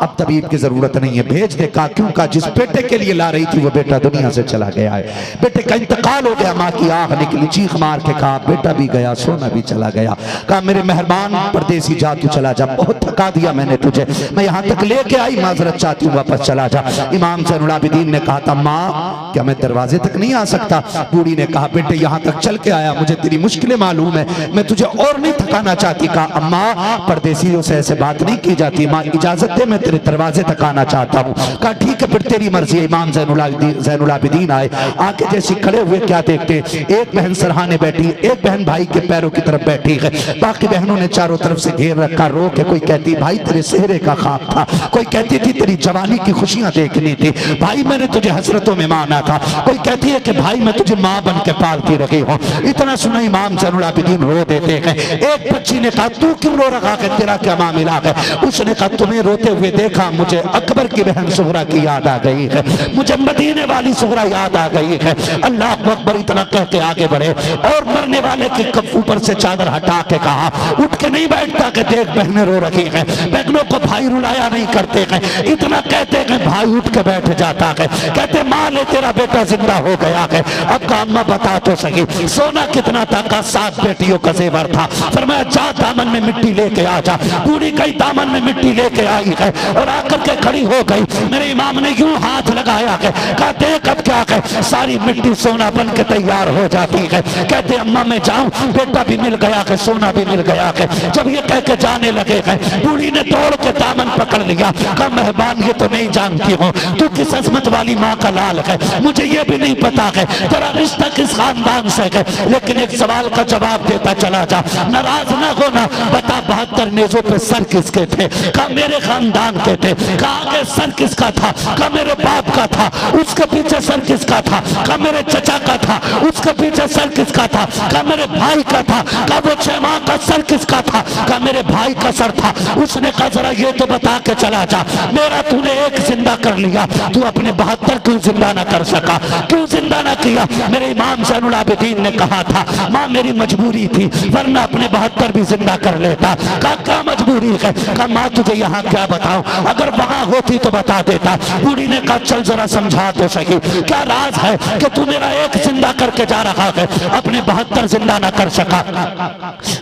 अब तबीब की जरूरत नहीं है, भेज दे। कहा क्यों? का जिस बेटे के लिए ला रही थी वो बेटा दुनिया से चला गया है, बेटे का इंतकाल हो गया। माँ की आंख निकली, चीख मार के कहा बेटा भी गया सोना भी चला गया। कहा मेरे मेहरबान परदेसी जा तू चला जा, बहुत थका दिया मैंने तुझे, मैं यहाँ तक लेके आई, माजरत चाहती हूँ वापस चला जा। इमाम ज़ैनुल आबिदीन ने कहा था माँ क्या मैं दरवाजे तक नहीं आ सकता? बूढ़ी ने कहा बेटे यहाँ तक चल के आया, मुझे तेरी मुश्किलें मालूम है, मैं तुझे और नहीं थकाना चाहती। कहा अम्मा परदेसियों से ऐसे बात नहीं की जाती, माँ इजाजत दे मैं तेरे दरवाजे तक आना चाहता हूँ। कहा ठीक है फिर तेरी मर्जी है। इमाम ज़ैनुल आबिदीन आए, आके जैसे खड़े हुए क्या देखते, एक बहन सरहाने बैठी, एक बहन भाई के पैरों की तरफ बैठी है, बाकी बहनों ने चारों तरफ से घेर रखा। रो के कोई कहती भाई तेरे सेहरे का ख्वाब था, कोई कहती थी तेरी जवानी की खुशियां देखनी थी, भाई मैंने तुझे हसरतों में माना था, कोई कहती है कि भाई मैं तुझे माँ बन के पालती रही हूँ। इतना सुना इमाम ज़ैनुल आबिदीन रो देते हैं। एक बच्ची ने कहा तू क्यों रो रहा है, तेरा क्या मामला है? उसने कहा तुम्हें रोते हुए देखा मुझे अकबर की बहन सुहरा की याद आ गई है, मुझे मदीने वाली सुहरा याद आ गई है। अल्लाह अकबर इतना कह के आगे बढ़े और मरने वाले के कफ ऊपर से चादर हटा के कहा उठ के नहीं बैठता कि देख बहनें रो रही हैं, बहनों को भाई रुलाया नहीं करते हैं। इतना कहते हैं भाई उठ के बैठ जाता है, कहते माँ ले तेरा बेटा जिंदा हो गया है। अब का अम्मा बता तो सही सोना कितना था? का 7 बेटियों का जेवर था। फरमाया जा दामन में मिट्टी लेके आ जा। बूढ़ी कई दामन में मिट्टी लेके आई है और आकर के खड़ी हो गई। मेरे इमाम ने यूं हाथ लगाया है, कहा देख अब क्या है, सारी मिट्टी सोना बन के तैयार हो जाती है। कहते अम्मा मैं जाऊं, बेटा भी मिल गया है सोना भी मिल गया है। जब ये कह के जाने लगे हैं बूढ़ी ने दौड़ के दामन पकड़ लिया। कहा मेहरबान ये तो नहीं जानती हूँ तू किस अजमत वाली माँ का लाल है, मुझे ये भी नहीं पता है तेरा रिश्ता किस खानदान से है, लेकिन एक सवाल का जवाब देता चला जा, नाराज ना होना, बता 72 नेज़ों पे सर किसके थे? कहा मेरे खानदान के थे। कहा आगे सर किसका था? कहा मेरे बाप का था। उसके पीछे सर किसका था? कहा मेरे चचा का था। उसके पीछे सर किसका था? कहा मेरे भाई का था। कहा वो 6 माह का सर किसका था? कहा मेरे भाई का सर था। उसने कहा जरा ये तो बता के चला जा, मेरा तूने एक जिंदा कर लिया, तू अपने 72 क्यों जिंदा ना कर सका? क्यों जिंदा ना किया? मेरे इमाम ज़ैनुल आबिदीन ने कहा था माँ मेरी मजबूरी थी वरना अपने 72 भी जिंदा कर लेता। कहा क्या मजबूरी है? कहा माँ तुझे यहाँ क्या बताऊं, अगर वहां होती तो बता देता। बूढ़ी ने कहा चल जरा समझा तो सही, क्या राज है कि तू मेरा एक जिंदा करके जा रहा है, अपने 72 जिंदा ना कर सका?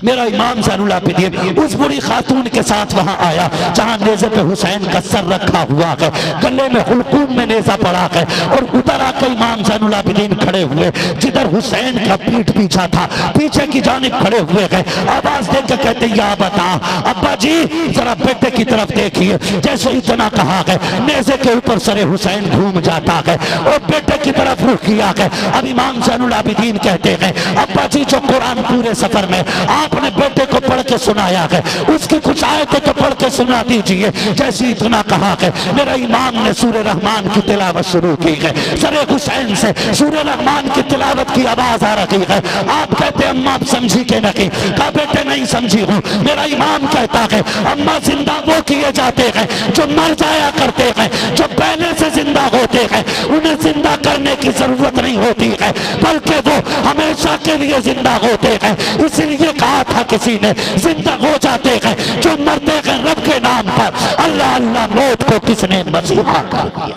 मेरा इमाम ज़ैनुल आबिदीन उस बूढ़ी खातून के साथ वहां आया जहां नेज़े पे हुसैन का सर रखा हुआ है, गले में हुलकूम में नेज़ा पड़ा है और उतर आकर इमाम ज़ैनुल आबिदीन खड़े हुए जिधर हुसैन का पीठ पीछा था, पीछे की जानिब खड़े हुए हैं। आवाज देकर कहते या बता अब्बा जी जरा बेटे की तरफ देखिए। जैसे इतना कहा है नेज़े के ऊपर सरे हुसैन घूम जाता है और बेटे की तरफ रुख किया है। अब इमाम ज़ैनुल आबिदीन कहते हैं अब्बा जी जो कुरान पूरे सफर में आपने बेटे को पढ़ के सुनाया है उसकी कुछ आयतें तो पढ़ के सुना दीजिए। जैसे इतना कहा है मेरा इमाम ने सूरह रहमान की तिलावत शुरू की है, सरे हुसैन से सूरह रहमान की तिलावत की आवाज आ रही है। आप कहते अम्मा आप समझी के नहीं? कहा बेटे नहीं समझी हूँ। मेरा इमाम कहता है अम्मा जिंदा वो किए जाते हैं जो मर जाया करते हैं, जो पहले से जिंदा होते हैं, उन्हें जिंदा करने की जरूरत नहीं होती है बल्कि वो हमेशा के लिए जिंदा होते हैं। इसलिए कहा था किसी ने जिंदा हो जाते जिंदे हैं, जो मरते हैं रब के नाम पर। अल्लाह अल्लाह मौत को किसने मसीहा कर दिया।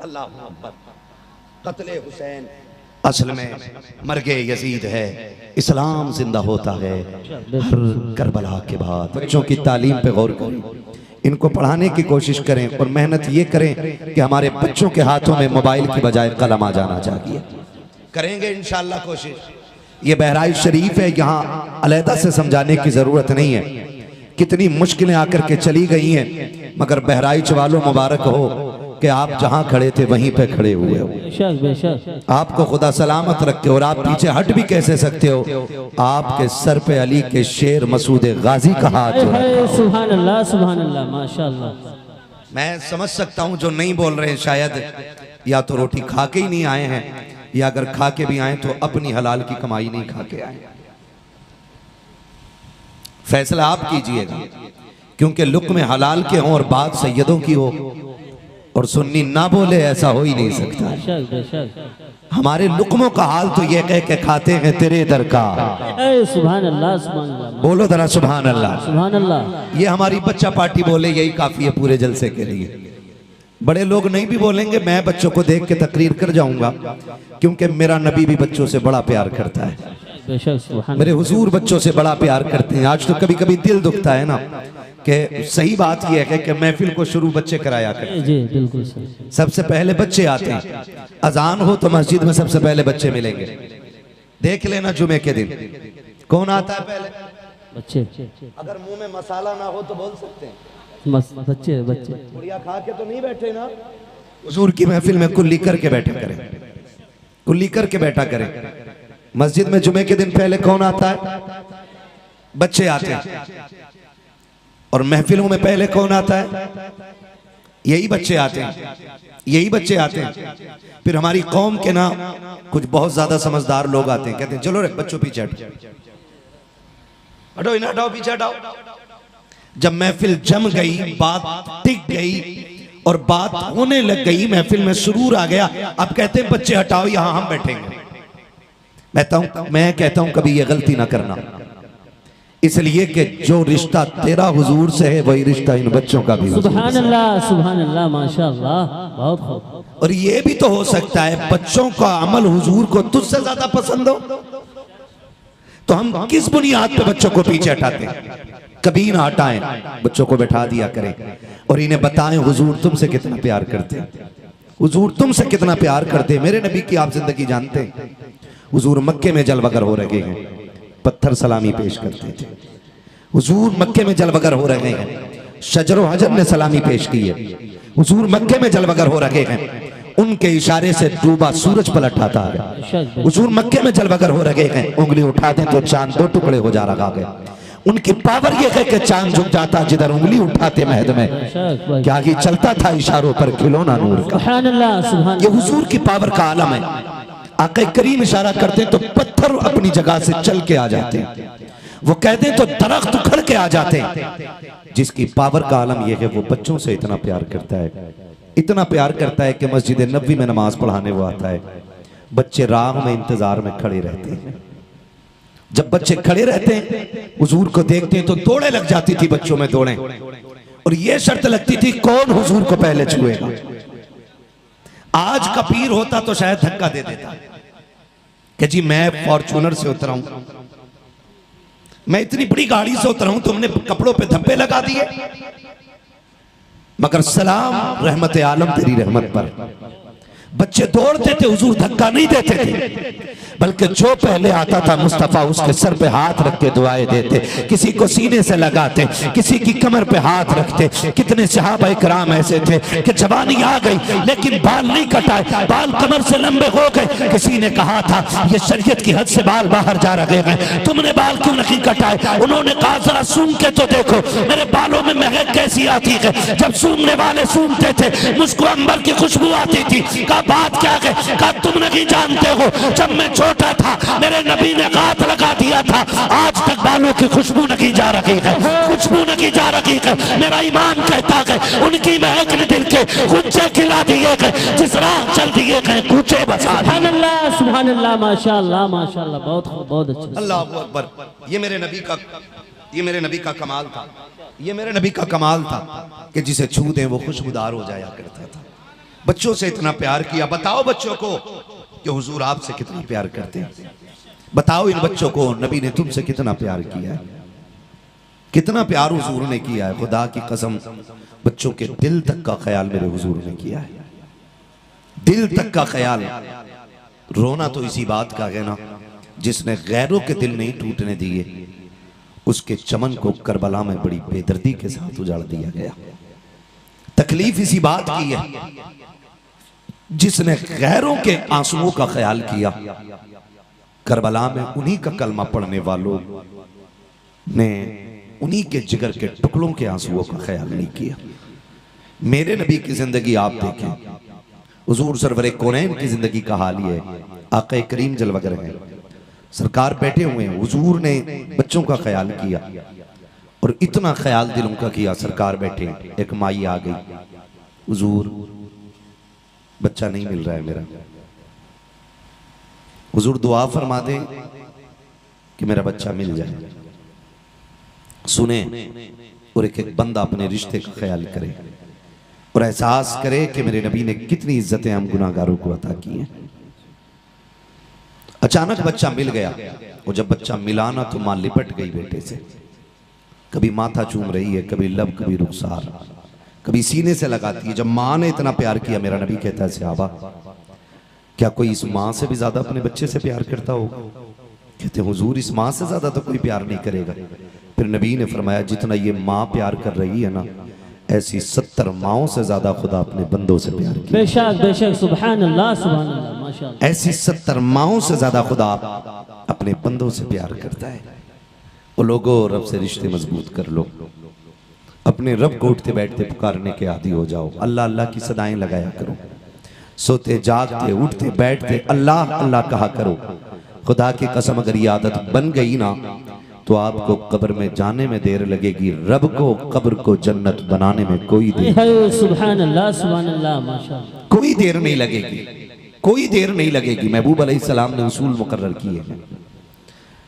अल्लाह अकबर। कत्ले हुसैन असल में मरगे यजीद है, इस्लाम जिंदा होता है हर करबला के बाद। बच्चों की तालीम पे गौर करें, इनको पढ़ाने की कोशिश करें और मेहनत ये करें कि हमारे बच्चों के हाथों में मोबाइल की बजाय कलम आ जाना चाहिए। करेंगे इंशाअल्लाह कोशिश। ये बहराइच शरीफ है, यहाँ अलहदा से समझाने की जरूरत नहीं है। कितनी मुश्किलें आकर के चली गई हैं, मगर बहराइच वालों मुबारक हो कि आप जहां खड़े थे वहीं पे खड़े हुए हो। बेशक बेशक। आपको खुदा सलामत रखे। और आप पीछे हट भी कैसे सकते हो? आपके सर पे अली के शेर मसूद गाजी का हाथ है। सुभान अल्लाह सुभान अल्लाह माशाअल्लाह। मैं समझ सकता हूं जो नहीं बोल रहे हैं शायद या तो रोटी खा के ही नहीं आए हैं, या अगर खा के भी आए तो अपनी हलाल की कमाई नहीं खा के आए। फैसला आप कीजिएगा, क्योंकि लुक्मे हलाल के हों और बात सैयदों की हो और सुन्नी ना बोले, ऐसा हो ही नहीं सकता। बेशक बेशक। हमारे लुक्मों का हाल तो ये कह के खाते हैं तेरे दर का। सुभान अल्लाह सुभान अल्लाह। बोलो जरा सुभान अल्लाह सुभान अल्लाह। ये हमारी बच्चा पार्टी बोले यही काफी है पूरे जलसे के लिए। बड़े लोग नहीं भी बोलेंगे, मैं बच्चों को देख के तकरीर कर जाऊंगा, क्योंकि मेरा नबी भी बच्चों से बड़ा प्यार करता है। बेशक सुभान। मेरे हुजूर बच्चों से बड़ा प्यार करते हैं। आज तो कभी कभी दिल दुखता है ना, कि सही बात यह है कि महफिल को शुरू बच्चे कराया करें। जी बिल्कुल सही। सबसे पहले बच्चे आते हैं। अजान हो तो मस्जिद में सबसे पहले बच्चे मिलेंगे। देख लेना जुमे के दिन कौन आता है पहले? बच्चे। अगर मुंह में मसाला ना हो तो बोल सकते हैं बच्चे बच्चे। बुढ़िया खा के तो नहीं बैठे ना। हुजूर की महफिल में कुल्ली करके बैठा करें, कुल्ली करके बैठा करें। मस्जिद में जुमे के दिन पहले कौन आता है? बच्चे आते हैं। और महफिलों में पहले कौन आता है? यही बच्चे आते हैं, यही बच्चे आते हैं। फिर हमारी कौम के ना कुछ बहुत ज्यादा समझदार लोग आते हैं, कहते हैं चलो रे बच्चों पीछे हटो, हटो इन्हें हटाओ, पीछे हटाओ। जब महफिल जम गई, बात टिक गई और बात होने लग गई, महफिल में सुरूर आ गया, अब कहते हैं बच्चे हटाओ, यहां हम बैठेंगे। मैं कहता हूं कभी ये गलती ना करना, इसलिए कि जो रिश्ता तेरा हुजूर से है वही रिश्ता इन बच्चों का भी। सुभान अल्लाह माशाअल्लाह, बहुत खूब। और ये भी तो हो सकता है बच्चों का अमल हुजूर को तुझसे ज्यादा पसंद हो, तो हम किस बुनियाद पे बच्चों को पीछे हटाते हैं? कभी ना हटाएं, बच्चों को बैठा दिया करें और इन्हें बताएं हुजूर तुमसे कितना प्यार करते हैं, हुजूर तुमसे कितना प्यार करते हैं। मेरे नबी की आप जिंदगी जानते हैं। हुजूर मक्के में जलवगर हो रहे हैं, पत्थर सलामी पेश करते थे। हुजूर मक्के में जलवगर हो रहे हैं, शजरो हजर ने सलामी पेश की है। हुजूर मक्के में जलवगर हो रहे हैं, उनके इशारे से डूबा सूरज पलट आता है। हुजूर मक्के में जलवगर हो रहे हैं, उंगली उठा दें तो चांद दो टुकड़े हो जा रहा है। उनकी पावर यह है कि चांद झुक जाता जिधर उंगली उठाते महद में, क्या ही चलता था इशारों पर खिलौना नूर का। ये हुजूर की पावर का आलम है। आका करीम इशारा करते हैं तो पत्थर अपनी जगह से चल के आ जाते हैं, वो कहते हैं तो दरख्त उखड़ के आ जाते हैं। जिसकी पावर का आलम यह है वो बच्चों से इतना प्यार करता है, इतना प्यार करता है कि मस्जिद नबवी में नमाज पढ़ाने वो आता है। बच्चे राह में इंतजार में खड़े रहते हैं। जब बच्चे खड़े रहते हैं हुजूर को देखते हैं तो दौड़े लग जाती थी बच्चों में दौड़े, और ये शर्त लगती थी कौन हुजूर को पहले छुएगा। आज का पीर होता तो शायद धक्का दे देता कि जी मैं फॉर्च्यूनर से उतरा हूं, मैं इतनी बड़ी गाड़ी से उतरा हूं, तुमने कपड़ों पे धब्बे लगा दिए। मगर सलाम रहमत आलम तेरी रहमत पर। बच्चे दौड़ते थे, हुजूर धक्का नहीं देते थे, बल्कि जो पहले आता था मुस्तफा उसके सर पे हाथ रख के दुआएं देते, किसी को सीने से लगाते, किसी की कमर पे हाथ रखते। कितने सहाबा इकराम ऐसे थे कि जवानी आ गई लेकिन बाल नहीं कटाए, बाल कमर से लंबे हो गए। किसी ने कहा था ये शरीयत की हद से बाल बाहर जा रहे हैं, तुमने बाल क्यों नहीं कटाए? उन्होंने कहा जरा सूंघ के तो देखो, मेरे बालों में मैं लगे कैसी आती है। जब सूंघने वाले सूंघते थे मुझको अंबर की खुशबू आती थी। कहा बात क्या है? कहा तुम नहीं जानते हो, जब मैं छोटा था मेरे नबी ने हाथ लगा दिया था, आज तक बालों की खुशबू नहीं जा रही है, खुशबू नहीं जा रही है। मेरा ईमान कहता है उनकी महक ने दिल के कुंचे खिला दिए गए, जिस राह चल दिए गए कूचे बसा दिए। सुभान अल्लाह, माशाअल्लाह माशाअल्लाह, बहुत अच्छा। अल्लाह अकबर। ये मेरे नबी का कमाल था, ये मेरे नबी का कमाल था कि जिसे छू दें वो खुशबूदार हो जाया करता था। बच्चों से इतना प्यार किया। बताओ बच्चों को कि हुजूर आपसे कितना प्यार करते हैं। बताओ इन बच्चों को नबी ने तुमसे कितना प्यार किया है, कितना प्यार हुजूर ने किया है। खुदा की कसम बच्चों के दिल तक का ख्याल मेरे हुजूर ने किया है, दिल तक का ख्याल। रोना तो इसी बात का है ना, जिसने गैरों के दिल नहीं टूटने दिए उसके चमन को करबला में बड़ी बेदर्दी के साथ उजाड़ दिया गया। तकलीफ इसी बात की है, जिसने गैरों के आंसुओं का ख्याल किया, करबला में उन्हीं का कलमा पढ़ने वालों ने उन्हीं के जिगर के टुकड़ों के आंसुओं का ख्याल नहीं किया। मेरे नबी की जिंदगी आप देखें, हुजूर सरवरे कौनैन की जिंदगी का हाल ये है। आका करीम जलवगर है, सरकार बैठे हुए हैं, हुजूर ने बच्चों का ख्याल किया और इतना ख्याल दिलों का किया। सरकार बैठे, एक माई आ गई, हुजूर बच्चा नहीं मिल रहा है मेरा, हुजूर दुआ फरमा दे कि मेरा बच्चा मिल जाए। सुने और एक एक बंदा अपने रिश्ते का ख्याल करे और एहसास करे कि मेरे नबी ने कितनी इज्जतें हम गुनाहगारों को अता की हैं। अचानक बच्चा मिल गया और जब बच्चा मिला ना तो मां लिपट गई बेटे से। कभी माथा चूम रही है, कभी लब, कभी रुखसार, कभी सीने से लगाती है। जब मां ने इतना प्यार किया, मेरा नबी कहता है सहाबा क्या कोई इस मां से भी ज्यादा अपने बच्चे से प्यार करता होगा? कहते हुजूर इस मां से ज्यादा तो कोई प्यार नहीं करेगा। फिर नबी ने फरमाया जितना ये मां प्यार कर रही है ना, ऐसी 70 माओं से ज्यादा खुदा अपने बंदों से प्यार किया। बेशक बेशक, सुभान अल्लाह माशाअल्लाह। ऐसी 70 माओं से ज्यादा खुदा अपने बंदों से प्यार करता है। वो लोगों रब से रिश्ते मजबूत कर लो, अपने रब को उठते बैठते पुकारने के आदी हो जाओ। अल्लाह अल्लाह की सदाएं लगाया करो, सोते जागते उठते बैठते अल्लाह अल्लाह कहा करो। खुदा की कसम अगर ये आदत बन गई ना तो आपको कब्र में जाने में देर लगेगी, रब को कब्र को जन्नत बनाने में कोई देर, सुभान अल्लाह माशाअल्लाह, कोई देर नहीं लगेगी, कोई देर नहीं लगेगी। महबूब अलैहिस्सलाम ने उसूल मुकर्रर किए हैं।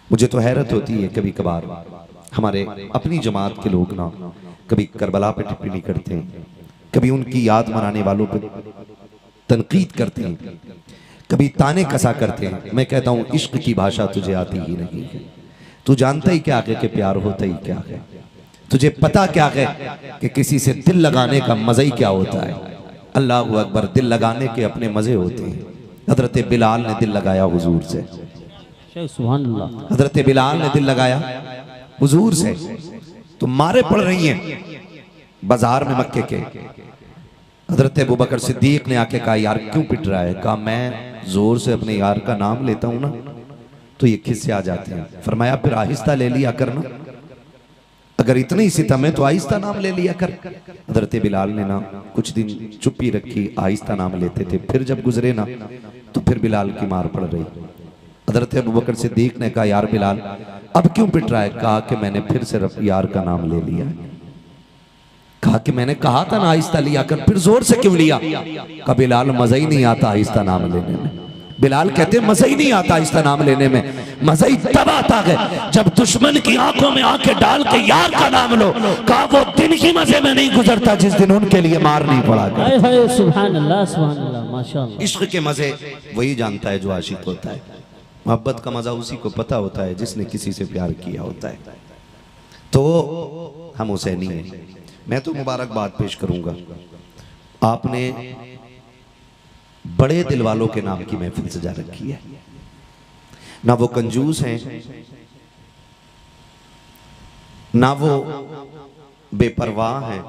मुझे तो हैरत होती है कभी कभार हमारे अपनी जमात के लोग ना कभी करबला पे टिप्पणी करते हैं, कभी उनकी याद मनाने वालों पे तनकीद करते हैं, कभी ताने कसा करते हैं। मैं कहता हूँ इश्क की भाषा तुझे आती ही नहीं है, तू जानता ही क्या है कि प्यार होता ही क्या है, तुझे पता क्या है कि किसी से दिल लगाने का मजा ही क्या होता है। अल्लाह अकबर, दिल लगाने के अपने मजे होते हैं। हजरत बिलाल ने दिल लगाया हुजूर से, सुभान अल्लाह, हजरत बिलाल ने दिल लगाया हुजूर से। तो मारे पड़ रही हैं बाजार में मक्के के। हजरत अबू बकर सिद्दीक ने आके कहा यार क्यों पिट रहा है? कहा मैं जोर से अपने यार का नाम लेता हूं ना तो ये खिस्से आ जाते हैं। फरमाया फिर आहिस्ता ले लिया करना, अगर इतनी सितम है तो आहिस्ता नाम ले लिया कर। हजरत बिलाल ने ना कुछ दिन चुप्पी रखी, आहिस्ता नाम लेते थे। फिर जब गुजरे ना तो फिर बिलाल की मार पड़ रही। हजरत अबू बकर सिद्दीक ने कहा यार बिलाल अब क्यों पिट रहा है? कहा कि मैंने फिर से यार का नाम ले लिया। कहा कि मैंने कहा था ना आहिस्ता लिया कर, फिर जोर से क्यों लिया? कहा बिलाल मजा ही नहीं आता आहिस्ता नाम लेने में। बिलाल कहते मजा ही नहीं आता आहिस्ता नाम लेने में, मजा ही तब आता है जब दुश्मन की आंखों में आंखें डाल के यार का नाम लो। कहा वो दिन ही मजे में नहीं गुजरता जिस दिन उनके लिए मार नहीं पड़ा। सुभान अल्लाह माशाअल्लाह। इश्क के मजे वही जानता है जो आशिक होता है, मोहब्बत का मजा उसी को पता होता है जिसने किसी से प्यार किया होता है। तो हम हुसैनी हैं। मैं तो मुबारकबाद पेश करूंगा, आपने बड़े दिल वालों के नाम की महफिल सजा रखी है। ना वो कंजूस हैं, ना वो बेपरवाह हैं।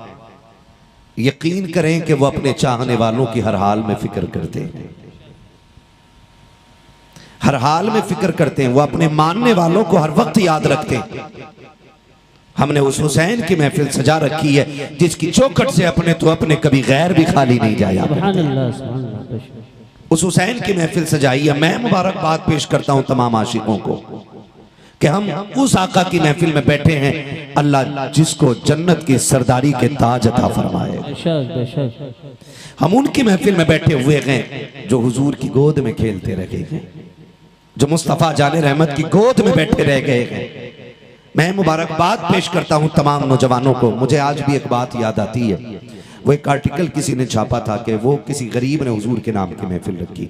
यकीन करें कि वो अपने चाहने वालों की हर हाल में फिक्र करते हैं, हर हाल में फिक्र करते हैं। वो अपने मानने वालों को हर वक्त याद रखते हैं। हमने उस हुसैन की महफिल सजा रखी है जिसकी चौखट से अपने तो अपने कभी गैर भी खाली नहीं जाया। सुभान अल्लाह, सुभान अल्लाह। उस हुसैन की महफिल सजाई है। मैं मुबारकबाद पेश करता हूं तमाम आशिकों को कि हम उस आका की महफिल में बैठे हैं। अल्लाह जिसको जन्नत की सरदारी के ताज अता फरमाए, बेशक बेशक। हम उनकी महफिल में बैठे हुए हैं जो हुजूर की गोद में खेलते रह गए हैं, जो मुस्तफ़ा जाने रहमत की गोद में बैठे रह गए हैं। मैं मुबारकबाद पेश करता हूं तमाम नौजवानों को। मुझे आज भी एक बात याद आती है, वो एक आर्टिकल किसी ने छापा था कि वो किसी गरीब ने हुजूर के नाम की महफिल रखी।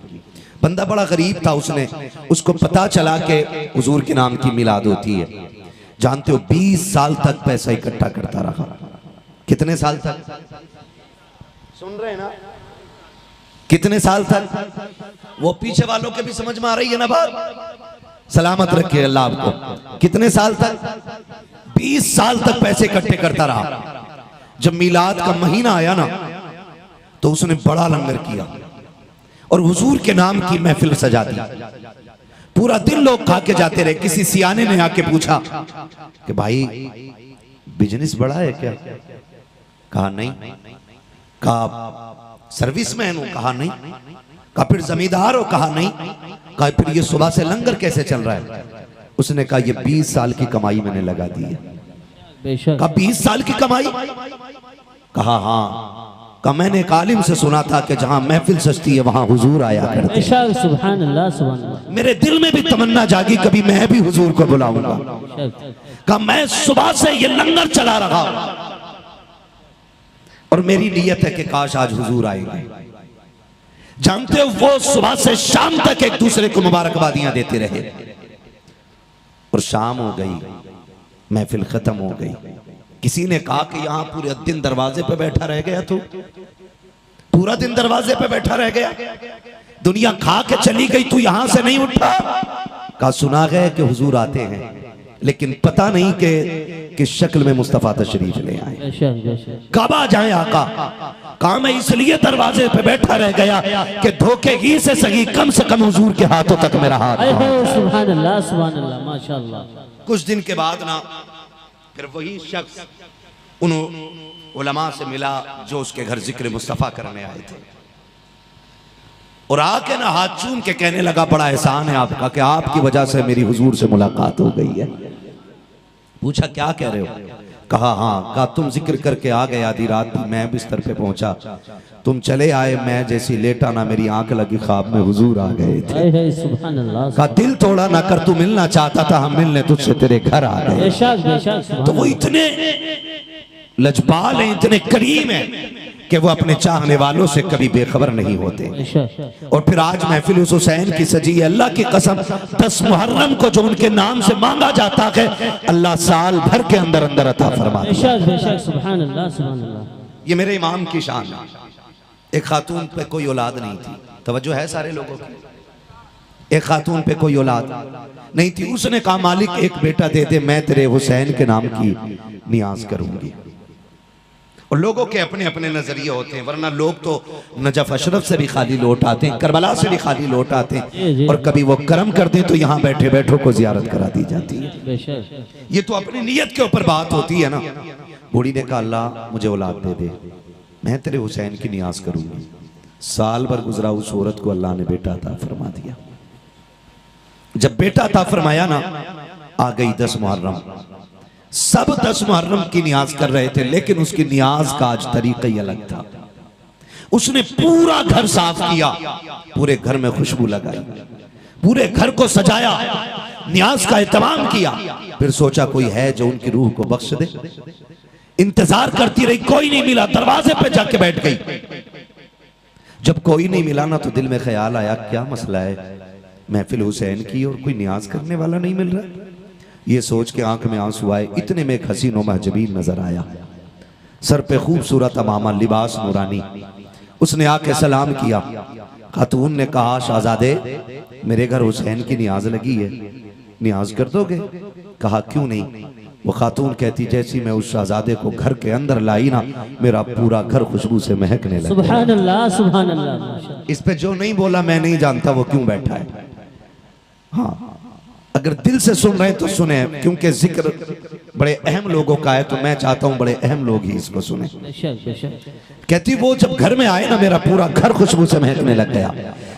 बंदा बड़ा गरीब था, उसको पता चला कि हुजूर के नाम की मिलाद होती है। जानते हो 20 साल तक पैसा इकट्ठा करता रहा। कितने साल तक? सुन रहे हैं ना? कितने साल तक? वो पीछे वालों के भी समझ में आ रही है ना बात? सलामत रखे अल्लाह आपको। कितने साल तक? 20 साल तक पैसे इकट्ठे करता रहा। जब मिलाद का महीना आया ना तो उसने बड़ा लंगर किया और हुजूर के नाम की महफिल सजा दी। पूरा दिन लोग खा के जाते रहे। किसी सियाने ने आके पूछा कि भाई बिजनेस बड़ा है क्या? कहा नहीं। कहा सर्विसमैन हो? कहा नहीं। कहा फिर जमींदार हो? कहा नहीं। कहा फिर ये सुबह से लंगर कैसे चल रहा है? उसने कहा ये 20 साल की कमाई मैंने लगा दी है। बेशक। कहा 20 साल की कमाई? कहा हाँ। कहा मैंने एक आलिम से सुना था कि जहां महफिल सजती है वहां हुजूर आया करते हैं। बेशक, सुभान अल्लाह, सुभान अल्लाह। मेरे दिल में भी तमन्ना जागी कभी मैं भी हुजूर को बुलाऊंगा। कहा मैं सुबह से ये लंगर चला रहा और मेरी नीयत है कि काश आज हुजूर आएंगे। जानते हो वो सुबह से शाम तक एक दूसरे को मुबारकबादियां देते रहे और शाम हो गई, महफिल खत्म हो गई। किसी ने कहा कि यहां पूरे दिन दरवाजे पे बैठा रह गया, तो पूरा दिन दरवाजे पे बैठा रह गया, दुनिया खा के चली गई, तू यहां से नहीं उठा? कहा सुना गया कि हुजूर आते हैं लेकिन पता नहीं कि किस शक्ल में मुस्तफा तशरीफ ले आए, कब आ जाए आका। कहा मैं इसलिए दरवाजे पे बैठा रह गया कि धोखे ही से सही कम से कम हुजूर के हाथों तक मेरा हाथ। सुभान अल्लाह, सुभान अल्लाह, माशाअल्लाह। कुछ दिन के बाद ना फिर वही शख्स उन उलमा से मिला जो उसके घर जिक्र मुस्तफा करने आए थे और आके ना हाथ चूम के कहने लगा बड़ा एहसान है आपका कि आपकी वजह से मेरी हुजूर से मुलाकात हो गई है। पूछा क्या कह रहे हो? कहा हाँ। कहा तुम जिक्र करके आ गए, आधी रात भी मैं बिस्तर पे पहुंचा, तुम चले आए, मैं जैसी लेटा ना मेरी आंख लगी, ख्वाब में हुजूर आ गए थे। सुभान अल्लाह। कहा दिल तोड़ा ना कर, तू मिलना चाहता था, हम मिलने तुझसे तेरे घर आ गए। बेशक बेशक। तो वो इतने लजपाल हैं, इतने करीम हैं कि वो अपने चाहने वालों से कभी बेखबर नहीं होते। और फिर आज महफिल उस हुसैन की सजी है। अल्लाह की कसम 10 मुहर्रम को जो उनके नाम से मांगा जाता है अल्लाह साल भर के अंदर अंदर अता फरमाता है। बेशक बेशक, सुभान अल्लाह, सुभान अल्लाह। ये मेरे इमाम की शान है। एक खातून पे कोई औलाद नहीं थी, तवज्जो है सारे लोगों की। एक खातून पे कोई औलाद नहीं थी, उसने कहा मालिक एक बेटा दे दे, मैं तेरे हुसैन के नाम की नियाज करूंगी। और लोगों के अपने अपने नजरिए होते हैं, वरना लोग तो नजफ अशरफ से भी खाली लौट आते हैं, करबला से भी खाली लौट आते हैं, और कभी वो करम कर दें तो यहाँ बैठे बैठों को जियारत करा दी जाती है। ये तो अपनी नीयत के ऊपर बात होती है ना। बूढ़ी ने कहा अल्लाह मुझे औलाद दे दे, मैं तेरे हुसैन की नियाज करूंगी। साल भर गुजरा, उस औरत को अल्लाह ने बेटा अता फरमा दिया। जब बेटा अता फरमाया ना, आ गई 10 मुहर्रम। सब 10 मुहर्रम की नियाज कर रहे थे, लेकिन उसकी नियाज का आज तरीका ही अलग था। उसने पूरा घर साफ किया, पूरे घर में खुशबू लगाई, पूरे घर को सजाया, नियाज का एहतमाम किया। फिर सोचा कोई है जो उनकी रूह को बख्श दे। इंतजार करती रही, कोई नहीं मिला, दरवाजे पे जाके बैठ गई। जब कोई नहीं मिला ना तो दिल में ख्याल आया क्या मसला है, महफिल हुसैन की और कोई नियाज करने वाला नहीं मिल रहा। ये सोच के आंख में आंसू आए। इतने में एक हसीन और महजबीन नजर आया, सर पे खूबसूरत अमामा, लिबास नूरानी। उसने आके सलाम किया। खातून ने कहा शहजादे मेरे घर हुसैन की नियाज लगी है, नियाज कर दोगे? कहा क्यों नहीं। वो खातून कहती जैसी मैं उस शहजादे को घर के अंदर लाई ना, मेरा पूरा घर खुशबू से महकने लगा। सुभान अल्लाह, सुभान अल्लाह। इस पे जो नहीं बोला मैं नहीं जानता वो क्यों बैठा है। हाँ अगर दिल से सुन रहे हैं तो सुने, क्योंकि जिक्र बड़े अहम लोगों का है, तो मैं चाहता हूं बड़े अहम लोग ही इसको सुने। कहती वो जब घर में आए ना, मेरा पूरा घर खुशबू से महकने लग गया।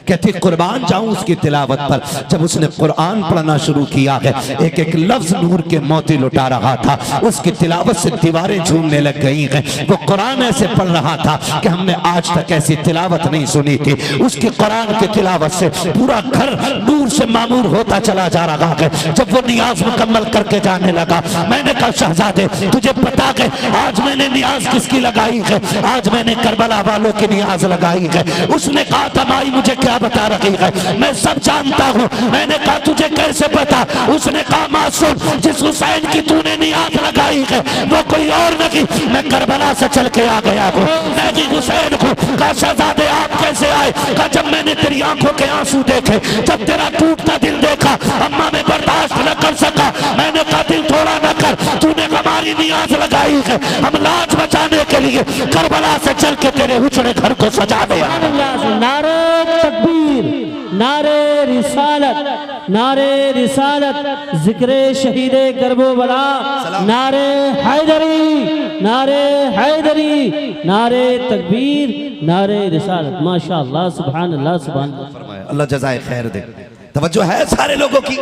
कहती कुर्बान जाऊं उसकी तिलावत पर। जब उसने कुरान पढ़ना शुरू किया है, एक एक लफ्ज नूर के मोती लुटा रहा था। उसकी तिलावत से दीवारें झूमने लग गई हैं। वो कुरान ऐसे पढ़ रहा था कि हमने आज तक ऐसी तिलावत नहीं सुनी थी। उसकी कुरान की तिलावत से पूरा घर नूर से मामूर होता चला जा रहा है। जब वो नियाज मुकम्मल करके जाने लगा, मैंने कहा शहजादे तुझे पता है आज मैंने नियाज किसकी लगाई है? आज मैंने करबला वालों की नियाज लगाई है। उसने कहा था माई मुझे क्या बता रही है? मैं सब जानता हूँ। मैंने कहा तुझे कैसे पता? उसने कहा मासूम जिस हुसैन की तूने नियाज लगाई है वो कोई और नहीं, मैं करबला से चल के आ गया हूँ। मैं भी हुसैन हूँ। कहा शहजादे आप कैसे आए? कहा जब मैंने तेरी आंखों के आंसू देखे, जब तेरा टूटता दिल देखा, अम्मा मैं बर्दाश्त न कर सका। मैंने कहा दिल थोड़ा न कर, तूने हमारी नियाज लगाई है, हम लाज बचाने के लिए करबला से चल के तेरे उछड़े घर को सजा दिया। नारे तकबीर, नारे रिसालत, नारे रिसालत, जिक्रे शहीदे गर्बो बला, नारे हैदरी, नारे हैदरी, नारे तकबीर, नारे रिसालत। माशाअल्लाह, सुभान अल्लाह, सुभान अल्लाह। अल्लाह जज़ाए खैर दे। तवज्जो है सारे लोगों की,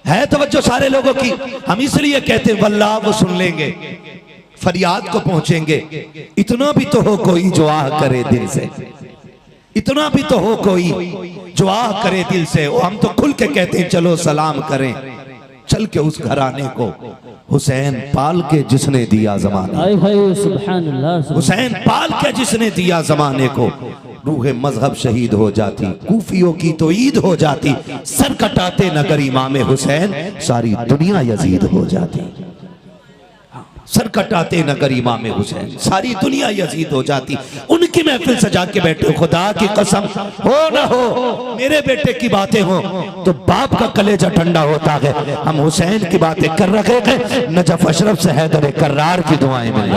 है तवज्जो सारे लोगों की। हम इसलिए कहते हैं वल्लाह वो सुन लेंगे, फरियाद को पहुंचेंगे। इतना भी तो हो कोई जो आह करे दिल से, इतना भी तो हो कोई जो आह करे दिल से। हम तो खुल के कहते हैं चलो सलाम करें, चल के उस घराने को हुसैन पाल के जिसने दिया जमाने, हुसैन पाल के जिसने दिया जमाने को। रूह मजहब शहीद हो जाती, कूफियों की तो ईद हो जाती। सर कटाते नगर इमाम हुसैन, सारी दुनिया यजीद हो जाती। सर कटाते नगर इमाम हुसैन, सारी दुनिया यजीद हो जाती। उनकी महफिल सजा के बैठे, खुदा की कसम हो न हो मेरे बेटे की बातें हो तो बाप का कलेजा ठंडा होता है। हम हुसैन की बातें कर रहे हैं, नजफ अशरफ से हैदर कर्रार की दुआएं मिली।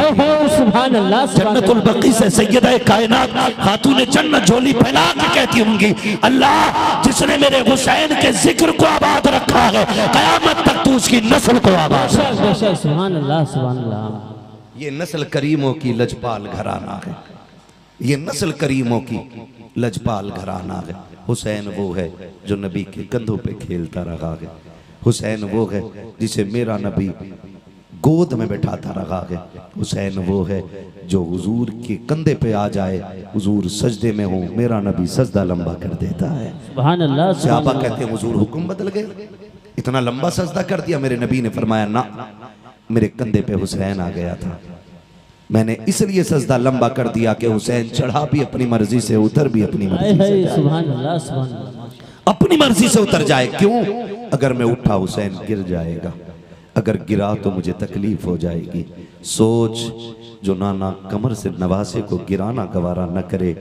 जन्नतुल बकी से सैयदा कायनात खातून जन्नत झोली फैला के कहती होंगी अल्लाह जिसने मेरे हुसैन के जिक्र को आबाद रखा है, कयामत तक तू उसकी नस्ल को आबाद रखे। सुभान अल्लाह, सुभान। ये नस्ल करीमों की लजपाल घराना है, ये नस्ल करीमों की लजपाल घराना है। हुसैन वो है जो नबी के कंधों पे खेलता रहा है। हुसैन वो है जिसे मेरा नबी गोद में बैठाता रहा है। हुसैन वो है जो हुजूर के कंधे पे आ जाए, हुजूर सजदे में हो, मेरा नबी सजदा लंबा कर देता है। सुभान अल्लाह। सहाबा कहते हैं हुजूर हुक्म बदल गए, इतना लंबा सजदा कर दिया। मेरे नबी ने फरमाया ना, मेरे कंधे पे हुसैन आ गया था, मैंने इसलिए सजदा लंबा कर दिया कि हुसैन चढ़ा भी अपनी मर्जी से, उतर भी अपनी मर्जी से। सुभान अल्लाह, सुभान अल्लाह। अपनी मर्जी से उतर जाए। क्यों? अगर मैं उठा हुसैन गिर जाएगा, अगर गिरा तो मुझे तकलीफ हो जाएगी। सोच जो नाना कमर से नवासे को गिराना गवारा न करे,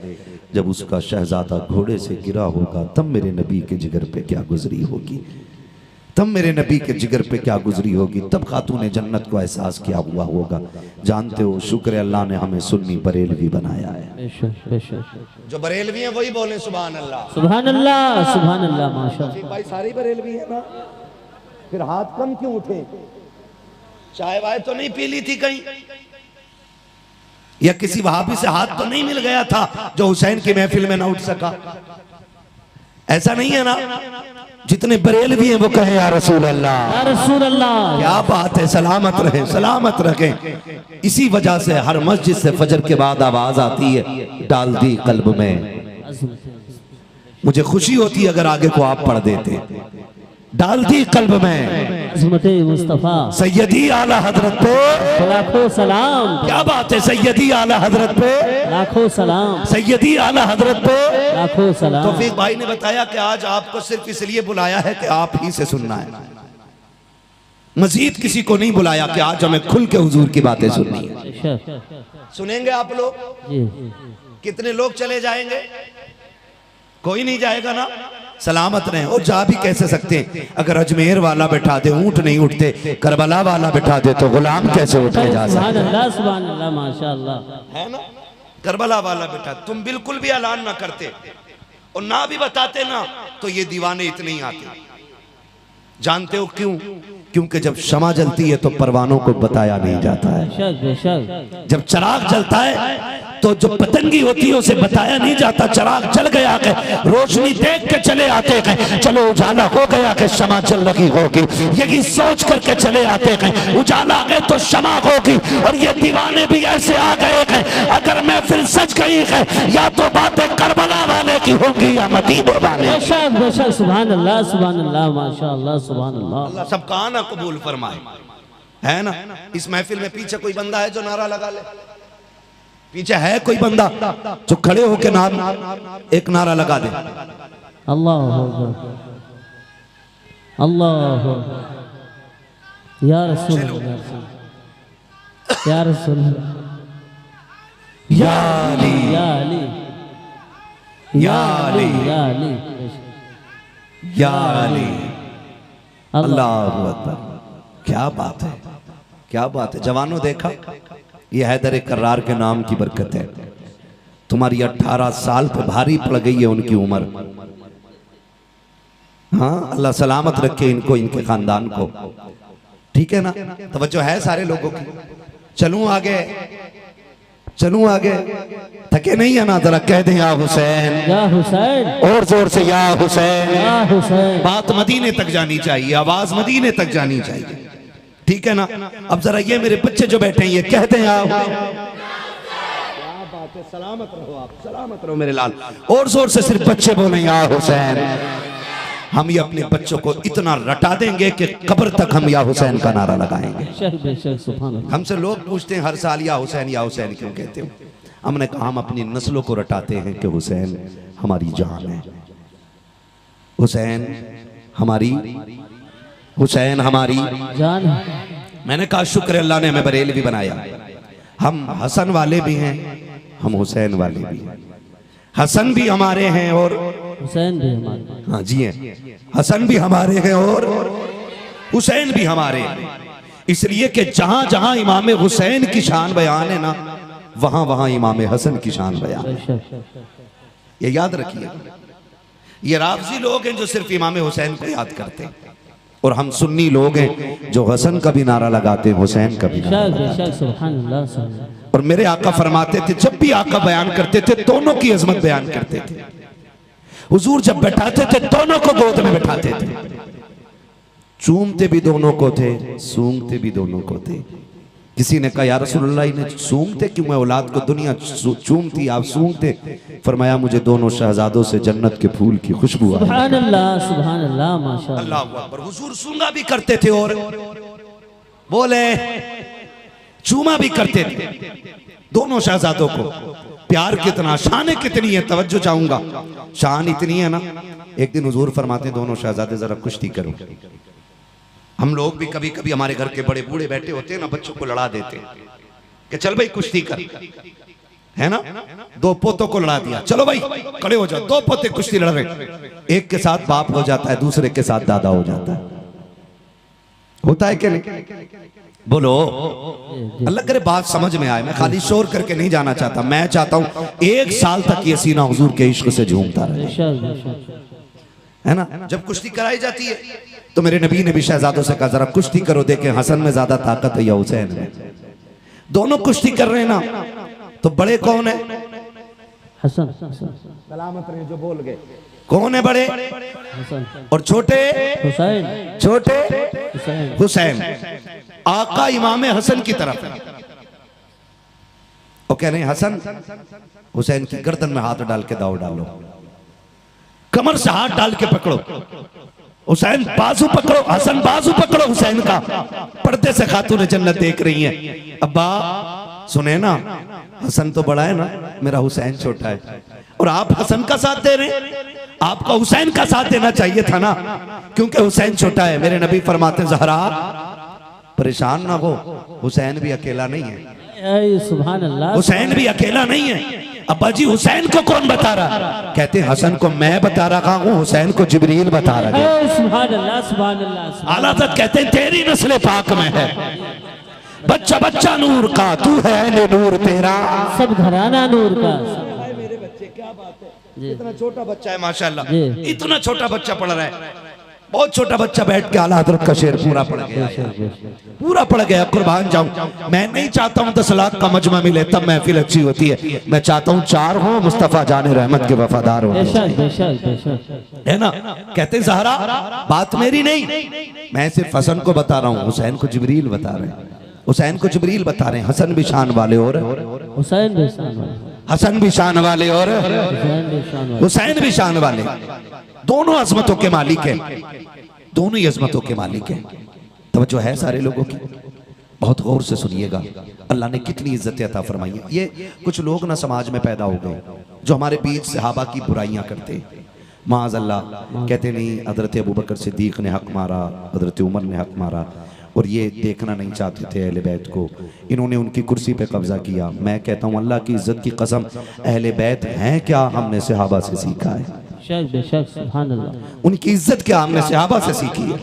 जब उसका शहजादा घोड़े से गिरा होगा तब मेरे नबी के जिगर पे क्या गुजरी होगी, तब मेरे नबी के जिगर पे क्या गुजरी होगी, तब खातून जन्नत को एहसास क्या हुआ होगा। जानते हो शुक्र अल्लाह ने हमें सुन्नी बरेलवी बनाया है। जो बरेलवी हैं वही बोले सुभान अल्लाह, सुभान अल्लाह, सुभान अल्लाह। माशाअल्लाह भाई सारी बरेलवी है ना, फिर हाथ कम क्यों उठे? चाय वाय तो नहीं पी ली थी कहीं, या किसी वहाबी से हाथ तो नहीं मिल गया था जो हुसैन की महफिल में ना उठ सका? ऐसा नहीं है ना? जितने बरेलवी हैं वो कहे या रसूल अल्लाह, या रसूल अल्लाह। क्या बात है, सलामत रहे, सलामत रखें। इसी वजह से हर मस्जिद से फजर के बाद आवाज आती है डाल दी कल्ब में। मुझे खुशी होती अगर आगे को आप पढ़ देते, डाल दी कल्ब में अज़मते मुस्तफा सैयदी आला हजरत पे लाखों सलाम। क्या बात है, सैयदी आला हजरत पे लाखों सलाम, सैयदी आला हजरत पे लाखों सलाम। तौफीक भाई ने बताया कि आज आपको सिर्फ इसलिए बुलाया है कि आप ही से सुनना है, मजीद किसी को नहीं बुलाया कि आज हमें खुल के हुजूर की बातें सुननी है। सुनेंगे आप लोग? कितने लोग चले जाएंगे? कोई नहीं जाएगा ना? सलामत रहे। और जा भी कैसे सकते हैं? अगर अजमेर वाला बैठा दे ऊंट नहीं उठते, करबला वाला बैठा दे तो गुलाम कैसे उठ के जा सकते? सुभान अल्लाह, सुभान अल्लाह, माशाअल्लाह। है ना? करबला वाला बैठा, तुम बिल्कुल भी ऐलान ना करते और ना भी बताते ना तो ये दीवाने इतने ही आते। जानते हो क्यों? क्योंकि जब शमा जलती है तो परवानों को बताया नहीं जाता है। बेशक बेशक। जब चिराग जलता है तो जो पतंगी होती है उसे बताया नहीं जाता। चिराग जल गया के रोशनी देख के चले आते हैं, चलो उजाला हो गया के शमा जल लगी होगी, यही सोच करके चले आते हैं। उजाला आ गए तो शमा होगी। और ये दीवाने भी ऐसे आ गए हैं, अगर महफिल सज गई है या तो बातें करबला वाले की होंगी या मदीने वाले। बेशक बेशक। सुभान अल्लाह माशाअल्लाह सुभान अल्लाह। अल्लाह सबका आना कबूल फरमाए, है ना। इस महफिल में पीछे कोई बंदा है जो नारा लगा ले? पीछे है कोई बंदा जो खड़े होके एक नारा लगा दे? अल्लाह अल्लाह या रसूल या रसूल या अली या अली या अली या अली या अली। अल्लाहु अकबर। क्या बात है, क्या बात है। जवानों देखा, ये हैदर कर्रार के नाम की बरकत है। तुम्हारी 18 साल पे भारी पड़ गई है उनकी उम्र। हाँ, अल्लाह सलामत रखे इनको, इनके खानदान को। ठीक है ना, तवज्जो है सारे लोगों की। चलूं आगे, चलूं आगे, थके नहीं है ना? जरा कह दें या हुसैन, या हुसैन, और जोर से या हुसैन, या हुसैन। बात मदीने तक जानी चाहिए, आवाज मदीने तक जानी चाहिए। ठीक है ना। अब जरा ये मेरे बच्चे जो बैठे हैं ये कहते हैं क्या बात है, सलामत रहो आप, सलामत रहो मेरे लाल। और जोर से सिर्फ बच्चे बोले या हुसैन। हम ये अपने बच्चों को इतना रटा देंगे कि कब्र तक हम या हुसैन का नारा लगाएंगे। बेशक बेशक। सुभान अल्लाह। हमसे लोग पूछते हैं हर साल या हुसैन क्यों कहते हो? हमने कहा हम अपनी नस्लों को रटाते हैं कि हुसैन हमारी जान है, हुसैन हमारी, हुसैन हमारी जान है। मैंने कहा शुक्र अल्लाह ने हमें बरेलवी बनाया। हम हसन वाले भी हैं, हम हुसैन वाले भी हैं। हसन भी हमारे हैं और हुसैन भी हमारे। हाँ जी हैं, हसन भी हमारे हैं और हुसैन भी हमारे हैं। इसलिए कि जहां जहां इमाम हुसैन की शान बयान है ना, वहां वहां इमाम हसन की शान बयान है। बेशक। ये याद रखिए। ये राफजी लोग हैं जो सिर्फ इमाम हुसैन को याद करते हैं, और हम सुन्नी लोग हैं जो हसन का भी नारा लगाते हैं, हुसैन का भी नारा लगाते हैं। बेशक सुभान अल्लाह सुभान अल्लाह। और मेरे आका फरमाते थे, जब भी आका बयान करते थे दोनों की अजमत बयान करते थे। हुजूर जब बैठाते थे दोनों को गोद में बैठाते थे, चूमते भी दोनों को थे, सूंघते भी दोनों को थे। किसी ने कहा या रसूलुल्लाह इन्हें सूंघते क्यों? मैं औलाद को दुनिया चूमती, आप सूंघते? फरमाया मुझे दोनों शहजादों से जन्नत के फूल की खुशबू आई। सुभान अल्लाह माशाअल्लाह। अल्लाह अकबर। हुजूर सूंघा भी करते थे और बोले चूमा भी करते थे दोनों शहजादों को। प्यार कितना, शान कितनी है, तवज्जो चाहूंगा। शान इतनी है ना, एक दिन हुजूर फरमाते दोनों शहजादे जरा कुश्ती करो। हम लोग भी कभी कभी हमारे घर के बड़े बूढ़े बैठे होते हैं ना, बच्चों को लड़ा देते कि चल भाई कुश्ती कर, है ना। दो पोतों को लड़ा दिया, चलो भाई खड़े हो जाओ, दो पोते कुश्ती लड़ रहे। एक के साथ बाप हो जाता है, दूसरे के साथ दादा हो जाता है। होता है कि नहीं? बोलो अल्लाह करे बात समझ में आए। मैं खाली शोर करके नहीं जाना चाहता, मैं चाहता हूं 1 साल तक ये सीना हुजूर के इश्क से झूमता रहे, है ना। जब कुश्ती कराई जाती है तो मेरे नबी ने भी शहजादों से कहा जरा कुश्ती करो, देखें हसन में ज्यादा ताकत है या हुसैन में। दोनों कुश्ती कर रहे हैं ना, तो बड़े कौन है? हसन। सलामत रहे जो बोल गए। कौन है बड़े? हसन। और छोटे? हुसैन। छोटे हुसैन। हुसैन। आका इमाम हसन की तरफ है। वो कह रहे हैं हसन हुसैन की गर्दन में हाथ डाल के दाव डालो, कमर से हाथ डाल के पकड़ो, हुसैन बाजू पकड़ो, हसन बाजू पकड़ो हुसैन का। पर्दे से खातून जन्नत देख रही हैं। अब्बा सुने ना, हसन तो बड़ा है ना, मेरा हुसैन छोटा है, और आप हसन का साथ दे रहे हैं। आपका हुसैन का साथ देना चाहिए था ना, क्योंकि हुसैन छोटा है। मेरे नबी फरमाते जहरा परेशान ना हो, हुसैन भी अकेला नहीं है। सुभान अल्लाह। हुसैन भी अकेला नहीं है। अब्बा जी हुसैन को कौन बता रहा? कहते हसन को मैं बता रहा हूँ, हुसैन को जिब्रील बता रहा है। सुभान अल्लाह सुभान अल्लाह। आला हज़रत कहते हैं तेरी नस्ल पाक में है, बच्चा बच्चा नूर का, तू है नूर तेरा, सब घराना नूर का। मेरे बच्चे क्या बात है, इतना छोटा बच्चा है माशाल्लाह, इतना छोटा बच्चा पढ़ रहा है। बहुत छोटा बच्चा बैठ के आला हजरत का शेर पूरा पढ़ गया, पूरा पढ़ गया। कुर्बान जाऊं, मैं नहीं चाहता हूं 10 लाख का मजमा मिले तब महफिल अच्छी होती है। मैं चाहता हूं 4 हो, मुस्तफा जाने रहमत के वफादार हो, है ना। कहते ज़हरा बात मेरी नहीं, मैं सिर्फ हसन को बता रहा हूँ, हुसैन को जिब्रील बता रहे हैं, हुसैन को जिब्रील बता रहे हैं। हसन भी शान वाले और हुसैन भी शान वाले, हसन भी शान वाले और हुसैन भी शान वाले, दोनों अजमतों के मालिक हैं, दोनों ही अजमतों के मालिक हैं। तवज्जो है सारे लोगों की, बहुत गौर से सुनिएगा। अल्लाह ने कितनी इज्जत अता फरमाई है। ये कुछ लोग ना समाज में पैदा हो गए जो हमारे बीच सहाबा की बुराइयां करते, माज़ अल्लाह, कहते नहीं हजरत अबू बकर सिद्दीक ने हक मारा, हजरत उमर ने हक मारा, और ये देखना नहीं चाहते थे अहले बैत को, इन्होंने उनकी कुर्सी पे कब्जा किया। मैं कहता हूँ अल्लाह की इज्जत की कसम, अहले बैत हैं क्या, हमने सहाबा से सीखा है। उनकी इज्जत क्या हमने सहाबा से सीखी है।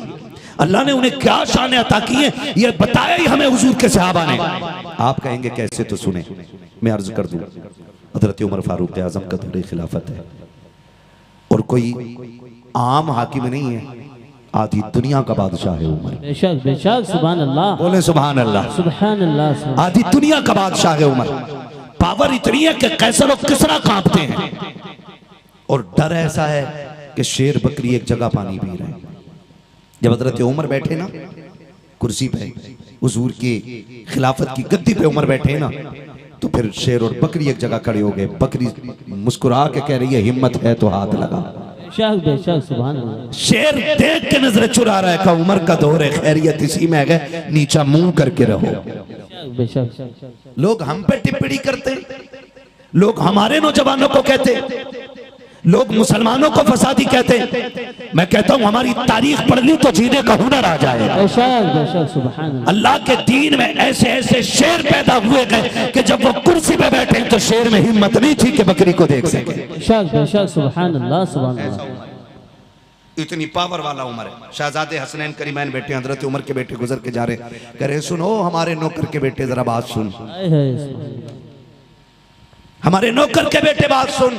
अल्लाह ने उन्हें क्या शान अता की है ये बताया ही हमें हुजूर के सहाबा ने। आप कहेंगे कैसे, तो सुने, मैं अर्ज कर दूं, हजरत उमर फारूक आजम का दौरे खिलाफत है और कोई आम हाकिम नहीं है, आधी दुनिया का बादशाह है उमर। बेशक बेशक, सुभान अल्लाह, बोले सुभान अल्लाह, सुभान अल्लाह। आधी दुनिया का बादशाह है उमर। पावर इतनी है कि कैसर और किसरा कांपते हैं, और डर ऐसा है कि शेर बकरी एक जगह पानी पी रहे हैं। जब हजरत उमर बैठे ना कुर्सी पे, हुजूर की खिलाफत की गद्दी पे उमर बैठे ना, तो फिर शेर और बकरी एक जगह खड़े हो गए। बकरी मुस्कुरा के कह रही है हिम्मत है तो हाथ लगा। बेशक सुभान अल्लाह। शेर देख के नजर चुरा रहा है, का उमर का दौर है, खैरियत इसी में है, नीचा मुंह करके रहो। बेशक लोग हम पे टिप्पणी करते, लोग हमारे नौजवानों को कहते, लोग मुसलमानों को फसादी कहते। मैं कहता हूं हमारी तारीख पढ़ ली तो जीने का हुनर आ जाएगा। अल्लाह के दीन में ऐसे ऐसे शेर पैदा हुए गए कि जब वो कुर्सी पे बैठे तो शेर में हिम्मत नहीं थी कि बकरी को देख सके। सुभान अल्लाह, सुभान अल्लाह। इतनी पावर वाला उमर है। शहजादे हसनैन करीमैन बेटे, हजरत उमर के बेटे गुजर के जा रहे, कह रहे सुनो हमारे नौकर के बेटे, जरा बात सुन, हमारे नौकर के बेटे बात सुन।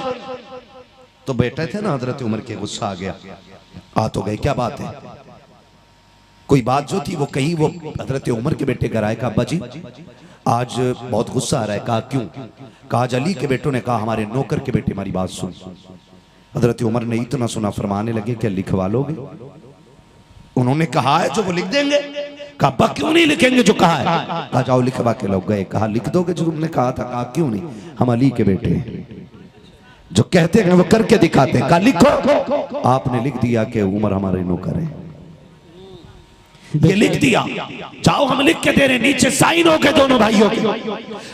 तो बैठे थे ना हजरत उमर के, गुस्सा आ गया, आ तो गए, क्या बात है। कोई बात जो थी वो कही, वो हजरत उमर के बेटे घर आए, कहा अब्बा जी आज बहुत गुस्सा आ रहा है। कहा क्यों? कहा अली के बेटों ने कहा हमारे नौकर के बेटे हमारी बात सुन। हजरत उमर ने इतना सुना, फरमाने लगे क्या लिखवा लोगे? उन्होंने कहा है जो वो लिख देंगे। कहा अब्बा क्यों नहीं लिखेंगे जो कहा है? कहा जाओ लिखवा के लोग गए। कहा लिख दोगे जो तुमने कहा था? कहा क्यों नहीं, हम अली के बेटे हैं, जो कहते हैं वो करके दिखाते हैं। कहा लिखो। आपने लिख दिया कि उमर हमारे नौकर है, ये लिख दिया, जाओ हम लिख के दे रहे। नीचे साइन हो गए दोनों भाइयों के,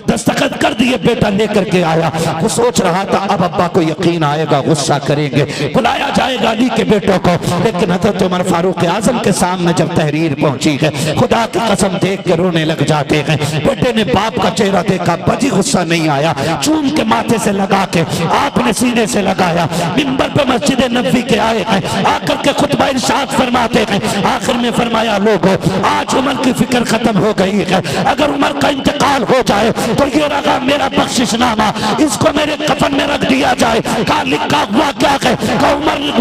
दस्तखत कर दिए। बेटा लेकर के आया, वो सोच रहा था अब अब्बा को यकीन आएगा, गुस्सा करेंगे, बुलाया जाएगा अली के बेटों को। लेकिन हजरत उमर फारूक आजम के सामने जब तहरीर पहुंची है, खुदा की कसम देख के रोने लग जाते हैं। बेटे ने बाप का चेहरा देखा, बजी गुस्सा नहीं आया, चूम के माथे से लगा के आपने सीने से लगाया। मिंबर पे मस्जिद नबवी के आए हैं, आकर के खुतबा इरशाद फरमाते हैं। आखिर में फरमाया आज उमर की फिक्र खत्म हो गई है, अगर उमर का इंतकाल हो जाए तो ये रहा मेरा बख्शिशनामा, इसको मेरे कफन में रख दिया जाए। कहा लिखा हुआ क्या है?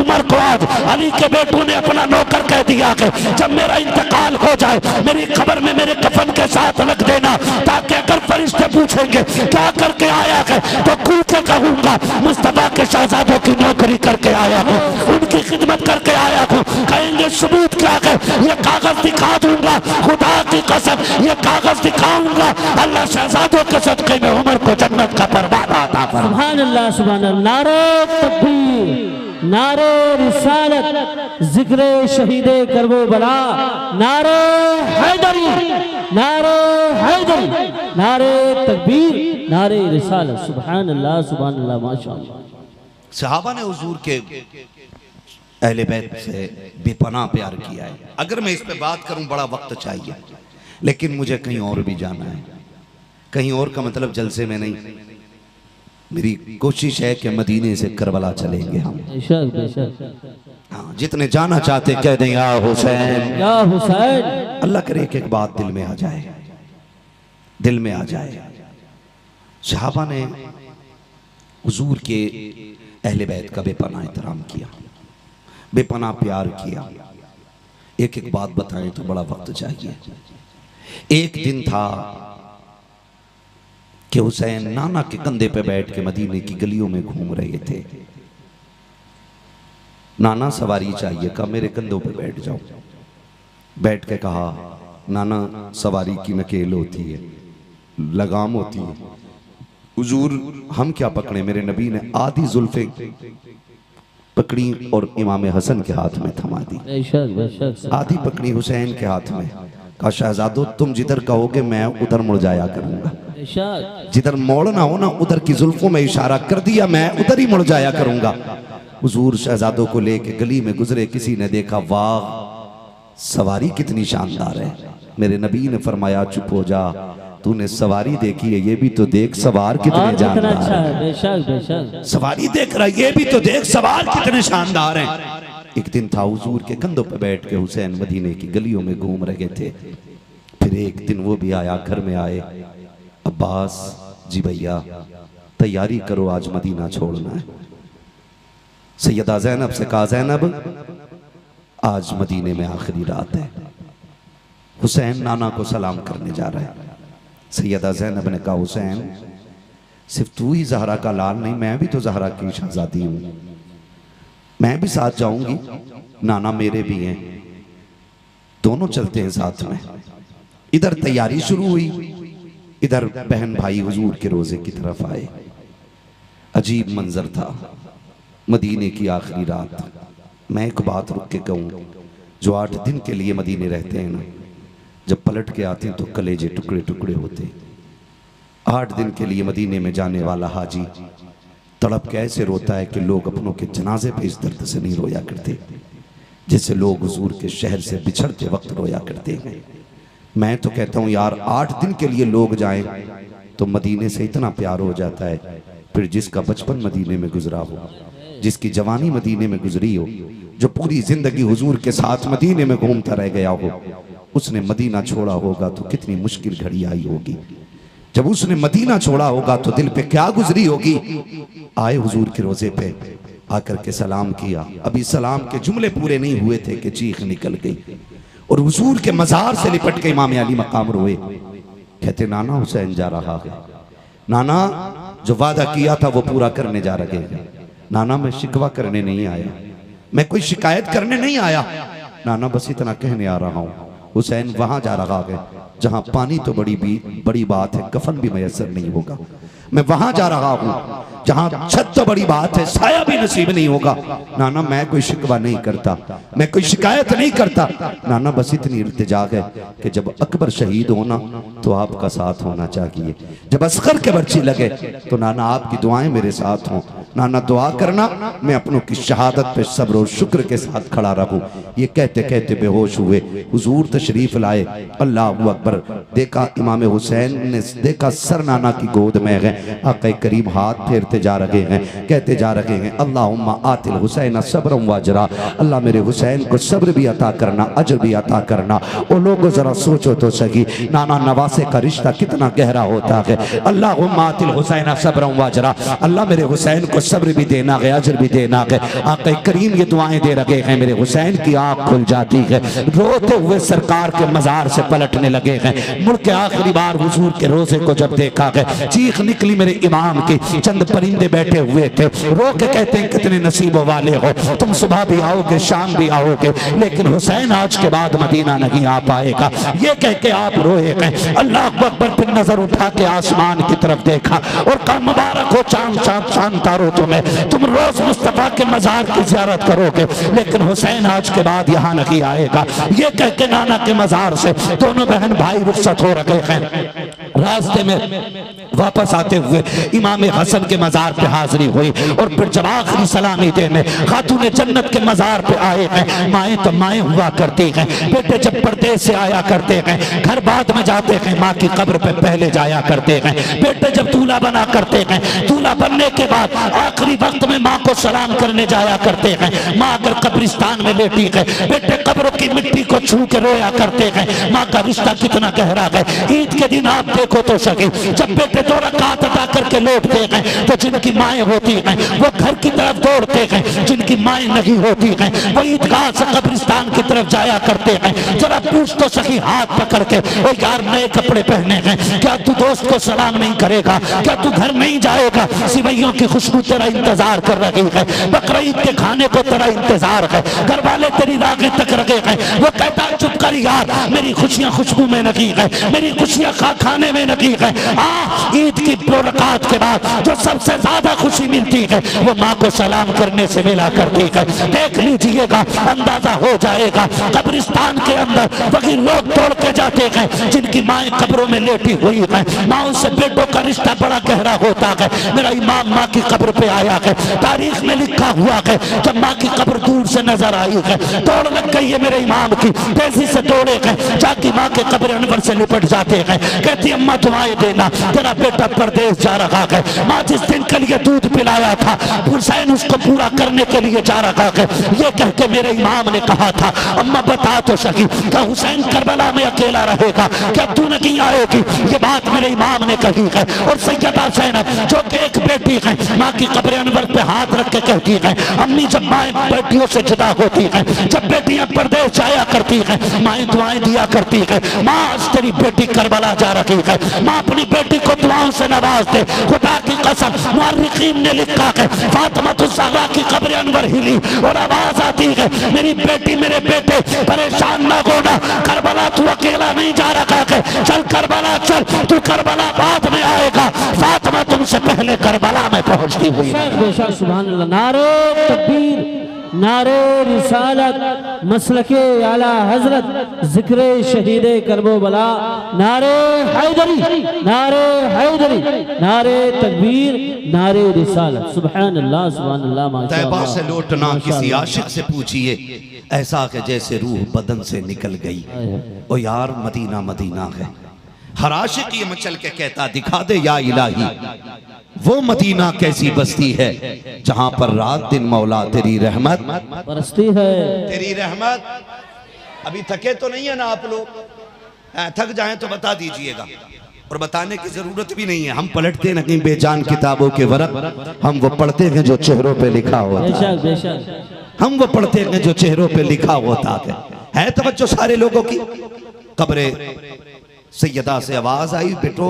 उमर को आज अली के बेटों ने अपना नौकर कह दिया है, जब मेरा इंतकाल हो जाए मेरी खबर में मेरे कफन के साथ रख देना, ताकि अगर फरिश्ते पूछेंगे क्या करके आया है तो खुल के कहूंगा मुस्तफा के शहजादों की नौकरी करके आया हूँ, उनकी खिदमत करके आया हूँ। कहेंगे सबूत क्या है? ये कागज दिखा दूंगा, खुदा की कसम ये कागज दिखाऊंगा। अल्लाह शहजादों के सदके में उमर को जन्नत का परवाना अता फरमाए। सुभान अल्लाह, सुभान अल्लाह। नारे तकबीर, नारे रिसालत, जिक्र शहीदे करबला, नारे हैदरी, नारे हैदरी, नारे तकबीर, नारे रिसालत। सुभान अल्लाह, सुभान अल्लाह, माशाअल्लाह। सहाबा ने हुजूर के अहले बैत से बेपनाह प्यार किया है। अगर मैं इस पे बात करूं बड़ा वक्त चाहिए, लेकिन मुझे कहीं और भी जाना है। कहीं और का मतलब जलसे में नहीं, मेरी कोशिश है कि मदीने से करबला चलेंगे हम। बेशक बेशक। हाँ, जितने जाना चाहते कह दें या हुसैन, या हुसैन। अल्लाह करे एक एक बात दिल में आ जाए, दिल में आ जाए। सहाबा ने हुजूर के अहले बैत का बेपनाह एहतराम किया, बेपनाह प्यार किया। एक एक बात बताएं तो बड़ा वक्त चाहिए। एक दिन था कि हुसैन नाना के कंधे पे बैठ के मदीने की गलियों में घूम रहे थे। नाना सवारी चाहिए, कहा मेरे कंधों पे बैठ जाओ। बैठ के कहा नाना सवारी की नकेल होती है, लगाम होती है, हुजूर हम क्या पकड़े। मेरे नबी ने आधी जुल्फे पकड़ी और इमाम हसन के हाथ में थमा दी, आधी पकड़ी हुसैन के हाथ में। कहा शहजादो तुम जिधर कहोगे मैं उधर मुड़ जाया करूंगा, जिधर मोड़ना हो ना उधर की जुल्फों में इशारा कर दिया, मैं उधर ही मुड़ जाया करूंगा। हुजूर शहजादों को लेके गली में गुजरे, किसी ने देखा वाह सवारी कितनी शानदार है। मेरे नबी ने फरमाया चुप हो जा, तूने सवारी देखी है, ये भी तो देख सवार कितने जानदार है। सवारी देख रहा है, ये भी तो देख सवार कितने शानदार हैं। एक दिन था हुजूर के कंधों पे बैठ के हुसैन मदीने की गलियों में घूम रहे थे। फिर एक दिन वो भी आया, घर में आए, अब्बास जी भैया तैयारी करो आज मदीना छोड़ना है। सैयदा ज़ैनब से कहा ज़ैनब आज मदीने में आखिरी रात है। हुसैन नाना को सलाम करने जा रहा है। सैयदा ज़ैनब ने कहा हुसैन सिर्फ तू ही ज़हरा का लाल नहीं, मैं भी तो ज़हरा की शहजादी हूं, मैं भी साथ जाऊंगी, नाना मेरे भी हैं, दोनों चलते हैं साथ में। इधर तैयारी शुरू हुई, इधर बहन भाई हुजूर के रोजे की तरफ आए। अजीब मंजर था, मदीने की आखिरी रात। मैं एक बात रुक के कहूँ, जो 8 दिन के लिए मदीने रहते हैं ना, जब पलट के आते हैं तो कलेजे टुकड़े टुकड़े होते। 8 दिन के लिए मदीने में जाने वाला हाजी तड़प के ऐसे रोता है कि लोग अपनों के जनाजे पे इस दर्द से नहीं रोया करते जैसे लोग हुजूर के शहर से बिछड़ते वक्त रोया करते हैं। मैं तो कहता हूँ यार 8 दिन के लिए लोग जाएं तो मदीने से इतना प्यार हो जाता है। फिर जिसका बचपन मदीने में गुजरा हो, जिसकी जवानी मदीने में गुजरी हो, जो पूरी जिंदगी हुजूर के साथ मदीने में घूमता रह गया हो, उसने मदीना छोड़ा होगा तो कितनी मुश्किल घड़ी आई होगी। जब उसने मदीना छोड़ा होगा तो दिल पे क्या गुजरी होगी। आए हुजूर के रोजे पे, आकर के सलाम किया। अभी सलाम के जुमले पूरे नहीं हुए थे कि चीख निकल गई और हुजूर के मजार से लिपट के इमाम अली मकाम रोए। कहते नाना हुसैन जा रहा है, नाना जो वादा किया था वो पूरा करने जा रहे हैं। नाना मैं शिकवा करने नहीं आया, मैं कोई शिकायत करने नहीं आया, नाना बस इतना कहने आ रहा हूँ। हुसैन वहां जा रहा है जहां पानी तो बड़ी बात है, कफन भी मैसर नहीं होगा। मैं वहां जा रहा हूँ जहां छत तो बड़ी बात है, साया भी नसीब नहीं होगा। नाना मैं कोई शिकवा नहीं करता, मैं कोई शिकायत नहीं करता, नाना बस इतनी इल्तिजा है कि जब अकबर शहीद होना तो आपका साथ होना चाहिए, जब असगर के बर्ची लगे तो नाना आपकी दुआएं मेरे साथ हों। नाना दुआ करना मैं अपनों की शहादत पे सब्र और शुक्र के साथ खड़ा रहूं। ये कहते कहते बेहोश हुए, हुजूर तशरीफ लाए, अल्लाह अकबर। देखा इमाम हुसैन ने, देखा सर नाना की गोद में है। आक़ा करीम हाथ फेरते जा रहे हैं, कहते जा रहे हैं अल्लाहुम्मा आतिल हुसैन सब्रम व अजरा, अल्लाह मेरे हुसैन को सब्र भी अता करना, अजर भी अता करना। ओ लोगो जरा सोचो तो सही, नाना नवासे का रिश्ता कितना गहरा होता है। अल्लाहुम्मा आतिल हुसैन सब्रम व अजरा, अल्लाह मेरे हुसैन को सब्र भी देना है, अजर भी देना है। आक़ा करीम ये दुआएं दे रहे हैं, मेरे हुसैन की आँख खुल जाती है, रोते हुए सरकार के मजार से पलटने लगे हैं। मुड़ के आखिरी बार हुजूर के रोजे को जब देखा है, चीख निकली मेरे इमाम की। चंद परिंदे बैठे हुए थे, रो के कहते हैं कितने नसीबों वाले हो तुम, सुबह भी आओगे शाम भी आओगे, लेकिन हुसैन आज के बाद मदीना नहीं आ पाएगा। ये कह के आप रोए गए। अल्लाह अकबर। फिर नजर उठा के आसमान की तरफ देखा और कहा मुबारक हो चांद चांद चांद तारो तुम्हें, तुम रोज मुस्तफा के मजार की जियारत करोगे, लेकिन हुसैन आज के बाद यहाँ नहीं आएगा। ये कह के नाना के मजार से दोनों बहन भाई रुखसत हो रहे हैं। रास्ते में वापस आते हुए इमाम हसन के मजार पे हाजिरी हुई और फिर जब आखिरी सलामी देने खातून जन्नत के मजार पे आए हैं। माएँ तो माएँ हुआ करती हैं, बेटे जब परदेश से आया करते हैं, घर बाद में जाते हैं, माँ की कब्र पे पहले जाया करते हैं। बेटे जब दूल्हा बना करते हैं, दूल्हा बनने के बाद आखिरी वक्त में माँ को सलाम करने जाया करते हैं। माँ अगर कब्रिस्तान में लेटी है, बेटे कब्रों की मिट्टी को छू के रोया करते हैं। माँ का रिश्ता कितना गहरा है। ईद के दिन आप देखो तो सके, जब बेटे 2 रकात अदा करके लौटते हैं तो जिनकी माएँ होती हैं वो घर की तरफ दौड़ते हैं, जिनकी माएँ नहीं होती हैं वो ईदगाह से कब्रिस्तान की तरफ जाया करते हैं। जरा पूछ तो सकी हाथ पकड़ के, ओ यार नए कपड़े पहने हैं, क्या तू दोस्त को सलाम नहीं करेगा? क्या तू घर नहीं जाएगा? सिवैयों की खुशबू तेरा इंतजार कर रही है, बकरीद के खाने को तेरा इंतजार है, घर वाले तेरी रागें तक रखे हैं। वो कहता चुप कर यार, मेरी खुशियां खुशबू में लगी है, मेरी खुशियां खाने में लगी है। ईद की 2 रकात के बाद जो सबसे ज्यादा खुशी मिलती है वो माँ को सलाम करने से मिला करती है। देख लीजिएगा, अंदाजा हो जाएगा। कब्रिस्तान के अंदर वही लोग तोड़ के जाते हैं जिनकी माएँ कब्रों में लेटी हुई है। माँ से बेटों का रिश्ता बड़ा गहरा होता है। मेरा इमाम माँ की कब्र पे आया है, तारीख में लिखा हुआ है जब माँ की कब्र दूर से नजर आई है, दौड़ लग गई है मेरे इमाम की, तेजी से दौड़े हैं, जाके माँ के कब्र अनवर से लिपट जाते हैं। कहती अम्मा दुआएं देना, तेरा बेटा परदेश जा रहा है। माँ जिस दिन के लिए दूध पिलाया था हुसैन उसको पूरा करने के लिए जा रहा है। ये कह के मेरे इमाम ने कहा था अम्मा बता तो सकी, क्या हुसैन करबला में अकेला रहेगा? क्या तू नहीं आएगी? ये बात मेरे इमाम ने कही है। और सैयदा ज़ैनब जो कि एक बेटी है, माँ की कब्र अनवर पे हाथ रख के कहती है अम्मी जब माएँ बेटियों से जुदा होती हैं, जब बेटियां परदेश जाया करती हैं, माएँ दुआएं दिया करती है। माँ आज तेरी बेटी करबला जा रही है, माँ अपनी बेटी को दुआओं से नवाज दे। खुदा की कसम मुअर्रिखीन ने लिखा है फातिमा ज़हरा की कब्र अनवर हिली और आवाज आती है मेरी बेटी मेरे बेटे परेशान ना होना, करबला तू अकेला नहीं जा रहा है, चल करबला चल, तू करबला बाद में आएगा, फातिमा तुमसे पहले करबला में पहुंचती हुई। बेशक सुभान अल्लाह। नारे तकबीर, नारे रिसालत, मसलके आला हजरत, जिक्र शहीदे करबला, नारे हैदरी, नारे हैदरी, नारे तकबीर, नारे रिसालत। सुभान अल्लाह, सुभान अल्लाह, तैबा माशाअल्लाह। से लौटना किसी आशिक से पूछिए, ऐसा कि जैसे रूह बदन से निकल गई। ओ यार मदीना मदीना है। हर आशिक ये मचल के कहता दिखा दे या इलाही, वो मदीना कैसी बस्ती है जहां पर रात दिन मौला तेरी रहमत बरसती है। तेरी रहमत। अभी थके तो नहीं है ना आप लोग? थक जाएं तो बता दीजिएगा, और बताने की जरूरत भी नहीं है। हम पलटते नहीं बेजान किताबों के वरक, हम वो पढ़ते हैं जो चेहरों पे लिखा होता है। बेशक बेशक, हम वो पढ़ते हैं जो चेहरों पे लिखा होता है तवज्जो सारे लोगों की। कब्रे सैयदा से आवाज आई बेटो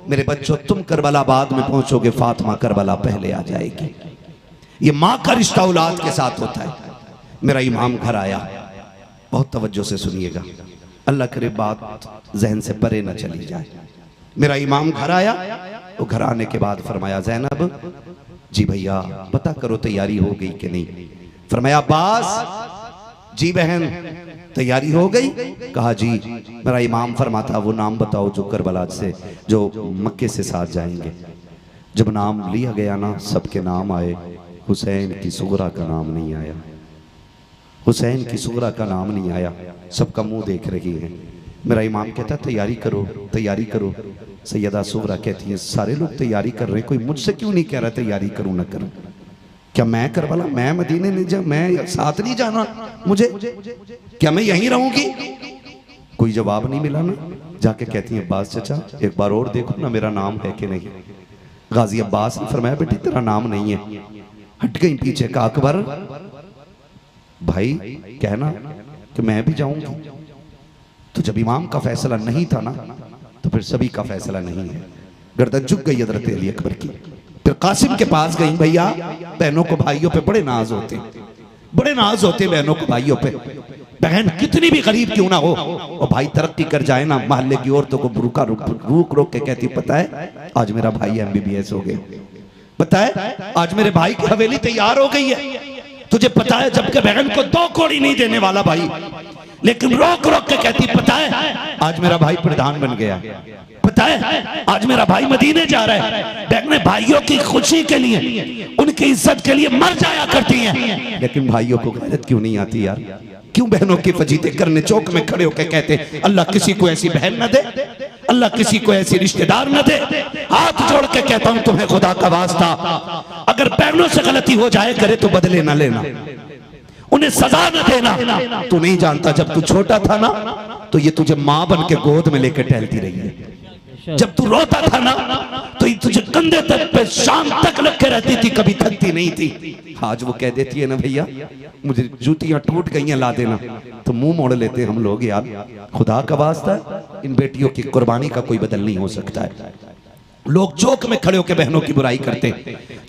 मेरे बच्चों तुम करबला बाद में पहुंचोगे, फातिमा करबला पहले आ जाएगी। ये माँ का रिश्ता औलाद के साथ होता है। मेरा इमाम घर आया, बहुत तवज्जो से सुनिएगा, अल्लाह करे बात जहन से परे न चली जाए। मेरा इमाम घर आया, वो घर आने के बाद फरमाया ज़ैनब जी भैया पता करो तैयारी हो गई कि नहीं? फरमाया अब्बास जी बहन तैयारी हो गई? कहा जी। मेरा इमाम फरमाता वो नाम बताओ जो करबला से जो मक्के से साथ जाएंगे। जब नाम लिया गया ना सबके नाम आए, हुसैन की सुगरा का नाम नहीं आया, हुसैन की सुगरा का नाम नहीं आया। सबका मुंह देख रही है। मेरा इमाम कहता तैयारी करो तैयारी करो। सैयदा सुगरा कहती है सारे लोग तैयारी कर रहे हैं, कोई मुझसे क्यों नहीं कह रहा तैयारी करूं ना करूं? क्या मैं करबला, मैं मदीने नहीं जा, मैं साथ नहीं जाना मुझे? क्या मैं यहीं रहूंगी? कोई जवाब नहीं मिला ना। जाके कहती है अब्बास चाचा एक बार और देखो ना मेरा नाम है कि नहीं। गाजी अब्बास ने फरमाया बेटी तेरा नाम नहीं है। हट गई पीछे का अकबर भाई कहना कि मैं भी जाऊंगी। तो जब इमाम का फैसला नहीं था ना तो फिर सभी का फैसला नहीं है। गर्दन झुक गई हजरत अली अकबर की। फिर कासिम के पास गई। भैया बहनों को भाइयों पे बड़े नाज होते, बड़े नाज होते बहनों को भाइयों पे। बहन कितनी भी गरीब क्यों ना हो और भाई तरक्की कर जाए ना, मोहल्ले की औरतों को बुरुका रोक रोक के कहती पता है आज मेरा भाई MBBS हो गया, पता है आज मेरे भाई की हवेली तैयार हो गई है। तुझे पता है जबकि बहन को 2 कौड़ी नहीं देने वाला भाई, लेकिन रोक रोक के कहती पता है आज मेरा भाई प्रधान बन गया, पता है आज मेरा भाई मदीने जा रहा है। बहनें भाइयों की खुशी के लिए उनकी इज्जत के लिए मर जाया करती हैं, लेकिन भाइयों को गैरत क्यों नहीं आती यार? क्यों बहनों की फजीते करने चौक में खड़े होकर कहते अल्लाह किसी को ऐसी बहन न दे, अल्लाह किसी को ऐसी रिश्तेदार न दे। हाथ जोड़ के कहता हूं तुम्हें खुदा का वास्ता, अगर बहनों से गलती हो जाए करे तो बदले न लेना, उन्हें सजा न देना। तू नहीं जानता जब तू छोटा था ना तो ये तुझे माँ बन के गोद में लेकर टहलती रही है। जब तू रोता था ना तो ये तुझे कंधे तक पे शाम तक लग के रहती थी, कभी थकती नहीं थी। आज वो कह देती है ना भैया मुझे जूतियां टूट गई हैं ला देना, तो मुंह मोड़ लेते हम लोग। यार खुदा का वास्ता इन बेटियों की कुर्बानी का कोई बदल नहीं हो सकता है। लोग चौक में खड़े होकर बहनों की बुराई करते,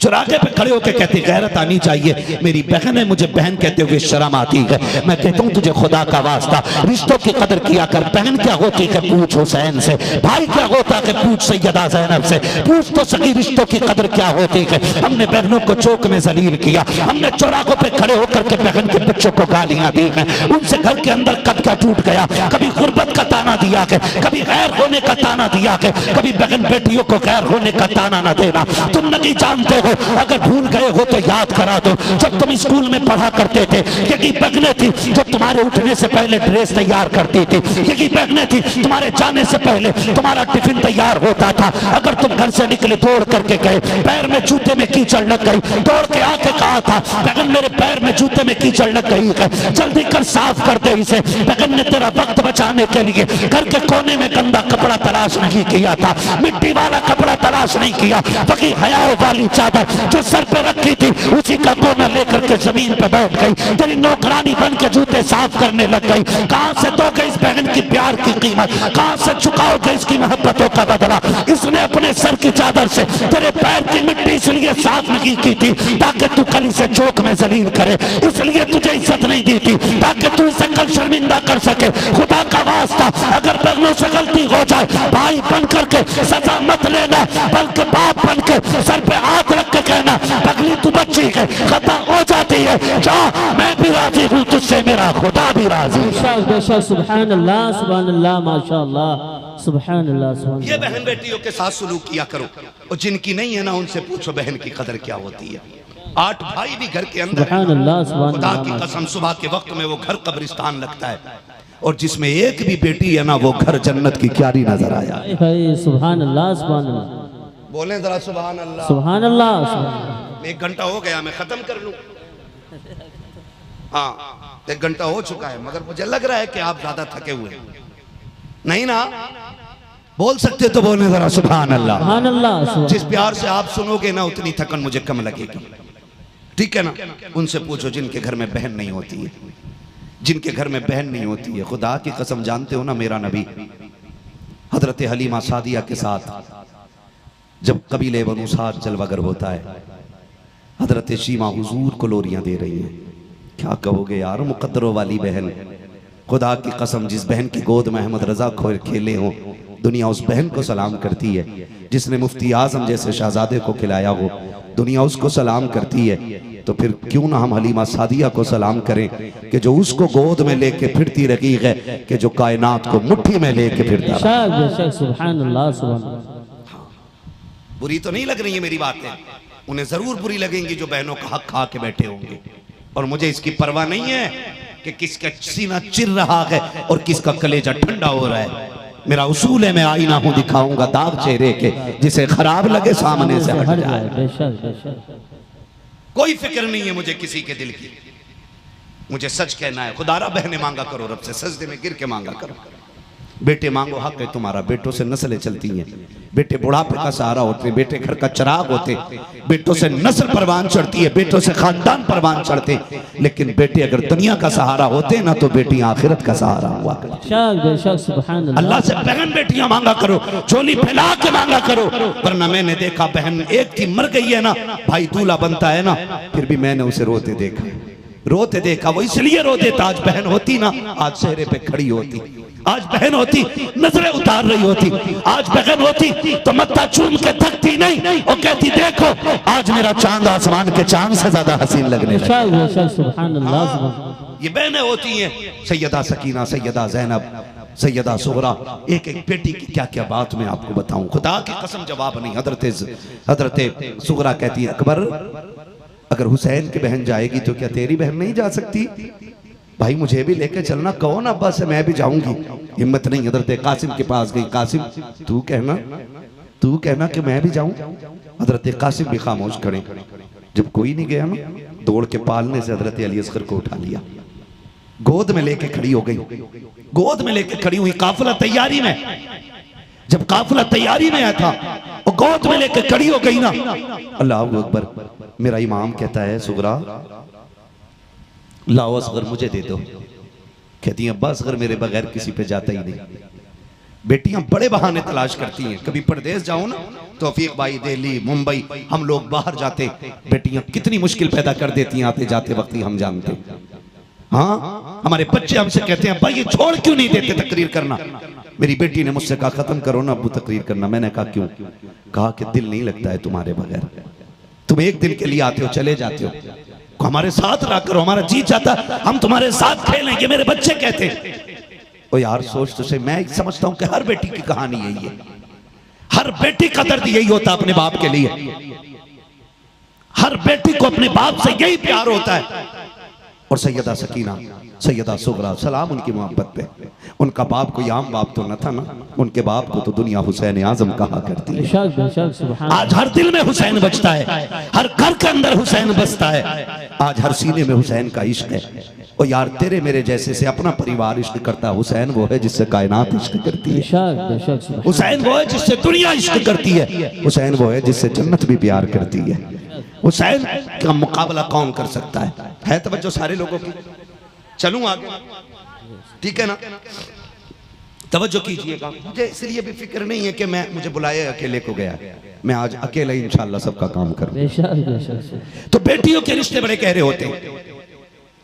चौराहे पे खड़े होकर कहते गैरत आनी चाहिए। मेरी बहन है, मुझे बहन कहते हुए शर्म आती है। मैं कहता हूँ तुझे खुदा का वास्ता रिश्तों की कदर किया कर। बहन क्या होती है पूछ हुसैन से, भाई क्या होता है पूछ सैयदा ज़ैनब से, पूछ तो सही रिश्तों की कदर क्या होती है। हमने बहनों को चौक में जलील किया, हमने चौराहों पे खड़े होकर के बहन के बच्चों को गालियां दी हैं, उनसे घर के अंदर कद क्या टूट गया। कभी गुर्बत का ताना दिया के, कभी गैर होने का ताना दिया के, कभी बहन बेटियों को गैर होने का ताना ना देना। तुम नहीं जानते हो, अगर भूल गए हो तो याद करा दो। जब तुम स्कूल में पढ़ा करते थे यही बहनें थी जो तुम्हारे उठने से पहले ड्रेस तैयार करती थी, यही बहनें थी तुम्हारे जाने से पहले तुम्हारा टिफिन तैयार होता था। अगर तुम घर से निकले दौड़ करके गए, पैर में जूते में कीचड़ लग गई, दौड़ के आके कहा था बहन मेरे पैर में जूते में कीचड़ लग गई है, जल्दी कर साफ कर दे इसे। बहन ने तेरा वक्त बचाने के लिए घर के कोने में गंदा कपड़ा तलाश नहीं किया था, मिट्टी वाला कपड़ा तलाश नहीं किया, बल्कि हया वाली चादर जो सर पे रखी थी उसी का कोना लेकर के जमीन पे बैठ गई, तेरी नौकरानी बन के जूते साफ करने लग गई। कहां से दोगे इस बहन की प्यार की कीमत, कहां से चुकाओगे इसकी मोहब्बतों का बदला। इसने अपने सर की चादर से तेरे पैर की मिट्टी इसलिए साफ नहीं की थी ताकि तू कल इसे चौक में जलील करे, इसलिए तुझे इज्जत नहीं दी थी ताकि तू इसे कल शर्मिंदा कर सके। खुदा का वास्ता अगर बहनों से गलती हो जाए भाई बन करके सजा मत लेना, बल्कि बाप बन के सर पे हाथ रख के कहना पगली तू बच्ची है, खता हो जाती है, जा मैं भी राजी हूँ तुझसे, मेरा खुदा भी राजी है। सुभान अल्लाह सुभान अल्लाह माशाअल्लाह सुभान अल्लाह सुभान। ये बहन बेटियों के साथ सलूक किया करो, और जिनकी नहीं है ना उनसे पूछो बहन की कदर क्या होती है। 8 भाई भी घर के अंदर है, खुदा की कसम सुबह के वक्त में वो घर कब्रिस्तान लगता है, और जिसमें एक भी बेटी है ना वो घर जन्नत की क्यारी नजर आया। सुभान अल्लाह सुभान अल्लाह, बोले जरा सुभान अल्लाह सुभान अल्लाह। 1 घंटा हो गया, मैं खत्म कर लूं। हाँ 1 घंटा हो चुका है, मगर मुझे लग रहा है कि आप ज्यादा थके हुए नहीं ना। बोल सकते तो बोले जरा सुभान अल्लाह सुभान अल्लाह। जिस प्यार से आप सुनोगे ना उतनी थकन मुझे कम लगेगी, ठीक है ना। उनसे पूछो जिनके घर में बहन नहीं होती है, जिनके घर में बहन नहीं होती है। खुदा की कसम जानते हो ना, मेरा नबी हजरत हलीमा सादिया के साथ जब कबीले बनु साद जलवागर होता है, हजरत शीमा हुजूर को लोरियां दे रही हैं। क्या कहोगे यार, मुकद्दरों वाली बहन। खुदा की कसम जिस बहन की गोद में अहमद रजा खोर खेले हो, दुनिया उस बहन को सलाम करती है। जिसने मुफ्ती आजम जैसे शहजादे को खिलाया हो, दुनिया उसको सलाम करती है। तो फिर क्यों ना हम हलीमा सादिया को सलाम करें कि जो उसको गोद में लेके फिरती रही है, कि जो कायनात को मुट्ठी में लेके फिरता रहा। सुभान अल्लाह सुभान अल्लाह। बुरी तो नहीं लग रही है मेरी बातें, उन्हें जरूर बुरी लगेंगी जो बहनों का हक खा के बैठे होंगे। और मुझे इसकी परवाह नहीं है कि किसका सीना चिर रहा है और किसका कलेजा ठंडा हो रहा है। मेरा उसूल है, मैं आईना हूं, दिखाऊंगा दाग चेहरे के, जिसे खराब लगे सामने से हट जाए। कोई फिक्र नहीं है मुझे किसी के दिल की, मुझे सच कहना है। खुदारा बहने मांगा करो रब से, सजदे में गिर के मांगा करो। बेटे मांगो, हक है तुम्हारा। बेटों से नस्लें चलती हैं, बेटे बुढ़ापे का सहारा होते हैं, बेटे घर का चिराग होते, बेटों से नस्ल परवान चढ़ती है, बेटों से खानदान परवान चढ़ते। लेकिन बेटे अगर दुनिया का सहारा होते ना तो बेटी आखिरत का सहारा हुआ करती। अल्लाह से बहन बेटियां मांगा करो, चोली फैला के मांगा करो। वरना मैंने देखा बहन एक थी मर गई है ना, भाई दूल्हा बनता है ना, फिर भी मैंने उसे रोते देखा। वो इसलिए रो देता, आज बहन होती ना आज चेहरे पे खड़ी होती, आज बहन होती नजरें उतार रही होती, आज बहन होती तो मत्था चूम के थकती नहीं और कहती देखो आज मेरा चांद आसमान के चांद से ज्यादा हसीन लगने लगा। ये बहनें होती हैं, सैयदा सकीना, सैयदा ज़ैनब, सैयदा सुगरा। एक एक बेटी की क्या क्या बात मैं आपको बताऊं, खुदा की कसम जवाब नहीं। हजरत सुगरा कहती है अकबर अगर हुसैन की बहन जाएगी तो क्या तेरी बहन नहीं जा सकती? भाई मुझे भी लेके चलना, कहो ना अब्बा से मैं भी जाऊंगी। हिम्मत नहीं, हजरत कासिम के पास गई। कासिम तू कहना कि मैं भी जाऊं। हजरत कासिम भी खामोश खड़े। जब कोई नहीं गया ना, दौड़ के पालने से हजरत अली असगर को उठा लिया, गोद में लेके खड़ी हो गई। गोद में लेके खड़ी हुई, काफिला तैयारी में, जब काफिला तैयारी में आया था वो गोद में लेके खड़ी हो गई ना, अल्लाह अकबर। मेरा इमाम कहता है सुगरा लाओ असगर मुझे दे दो। कहती है अब्बा असगर मेरे बगैर किसी पे जाता ही नहीं। बेटियां बड़े बहाने तलाश करती हैं। कभी परदेश जाओ ना, तौफीक भाई दिल्ली मुंबई, हम लोग बाहर जाते, बेटियां कितनी मुश्किल पैदा कर देती हैं आते जाते वक्त ही हम जानते। हाँ, हमारे बच्चे हमसे कहते हैं भाई ये छोड़ क्यों नहीं देते तकरीर करना। मेरी बेटी ने मुझसे कहा खत्म करो ना अब्बू तकरीर करना। मैंने कहा क्यों? कहा कि दिल नहीं लगता है तुम्हारे बगैर, तुम एक दिन के लिए आते हो चले जाते हो, हमारे साथ रहा करो, हमारा जी चाहता हम तुम्हारे साथ खेलें। ये मेरे बच्चे कहते। ओ यार सोच तो सही, मैं समझता हूं कि हर बेटी की कहानी यही है, हर बेटी का दर्द यही होता अपने बाप के लिए, हर बेटी को अपने बाप से यही प्यार होता है। और सैयदा सकीना, सैयदा सुगरा, सलाम उनकी मोहब्बत पे। उनका बाप कोई आम बाप तो न था ना, उनके बाप को तो दुनिया हुसैन आजम कहा करती है। आज हर दिल में हुसैन बजता है, हर घर के अंदर हुसैन बसता है, आज हर सीने में हुसैन का इश्क है। और यार तेरे मेरे जैसे से अपना परिवार इश्क करता, हुसैन वो है जिससे कायनात इश्क करती है, हुसैन वो है जिससे दुनिया इश्क करती है, हुसैन वो है जिससे जन्नत भी प्यार करती है। हुसैन का मुकाबला कौन कर सकता है तवज्जो सारे लोगों की। चलूं आगे, ठीक है ना, तवज्जो कीजिएगा। मुझे इसलिए भी फिक्र नहीं है कि मैं मुझे बुलाए अकेले को गया, मैं आज अकेले ही इंशाल्लाह सबका काम करूं। तो बेटियों के रिश्ते बड़े गहरे होते हैं।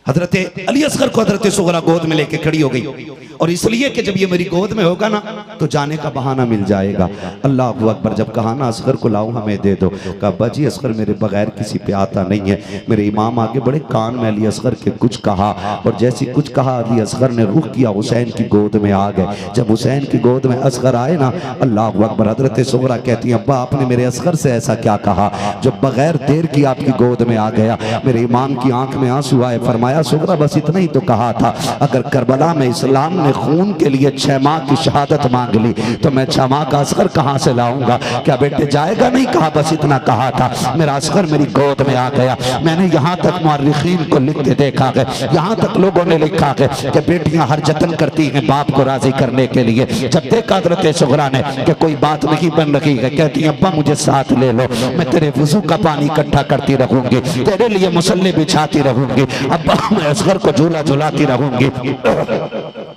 हजरत अली असगर को हजरत सुगरा गोद में लेके खड़ी हो गई, और इसलिए कि जब ये मेरी गोद में होगा ना तो जाने का बहाना मिल जाएगा। अल्लाह अकबर। जब कहा ना असगर को लाओ हमें दे दो, कहा बाजी असगर मेरे बगैर किसी पे आता नहीं है। मेरे इमाम आगे बड़े कान में अली असगर के कुछ कहा, और जैसी कुछ कहा अली असगर ने रुख किया, हुसैन की गोद में आ गए। जब हुसैन की गोद में असगर आए ना, अल्लाह अकबर, हजरत सुगरा कहती है अब्बा आपने मेरे असगर से ऐसा क्या कहा जो बगैर देर की आपकी गोद में आ गया। मेरे इमाम की आंख में आंसू आए, फरमाया सुगरा बस इतना ही तो कहा था, अगर करबला में इस्लाम ने खून के लिए 6 माह की शहादत मांग ली तो मैं 6 माह का असगर कहां से लाऊंगा? क्या बेटे जाएगा? नहीं कहा, बस इतना कहा था। मेरा असगर मेरी गोद में आ गया। मैंने यहाँ तक मुअर्रिखीन को लिखते देखा है, यहाँ तक लोगों ने लिखा है कि बेटियां हर जतन करती हैं बाप को राजी करने के लिए। जब देखा हजरत सुगरा ने कि कोई बात नहीं बन रही है, कहती है अब्बा मुझे साथ ले लो, मैं तेरे वुजू का पानी इकट्ठा करती रहूंगी, तेरे लिए मुसल्ले बिछाती रहूंगी, अब्बा मैं असगर को झूला झुलाती रहूंगी,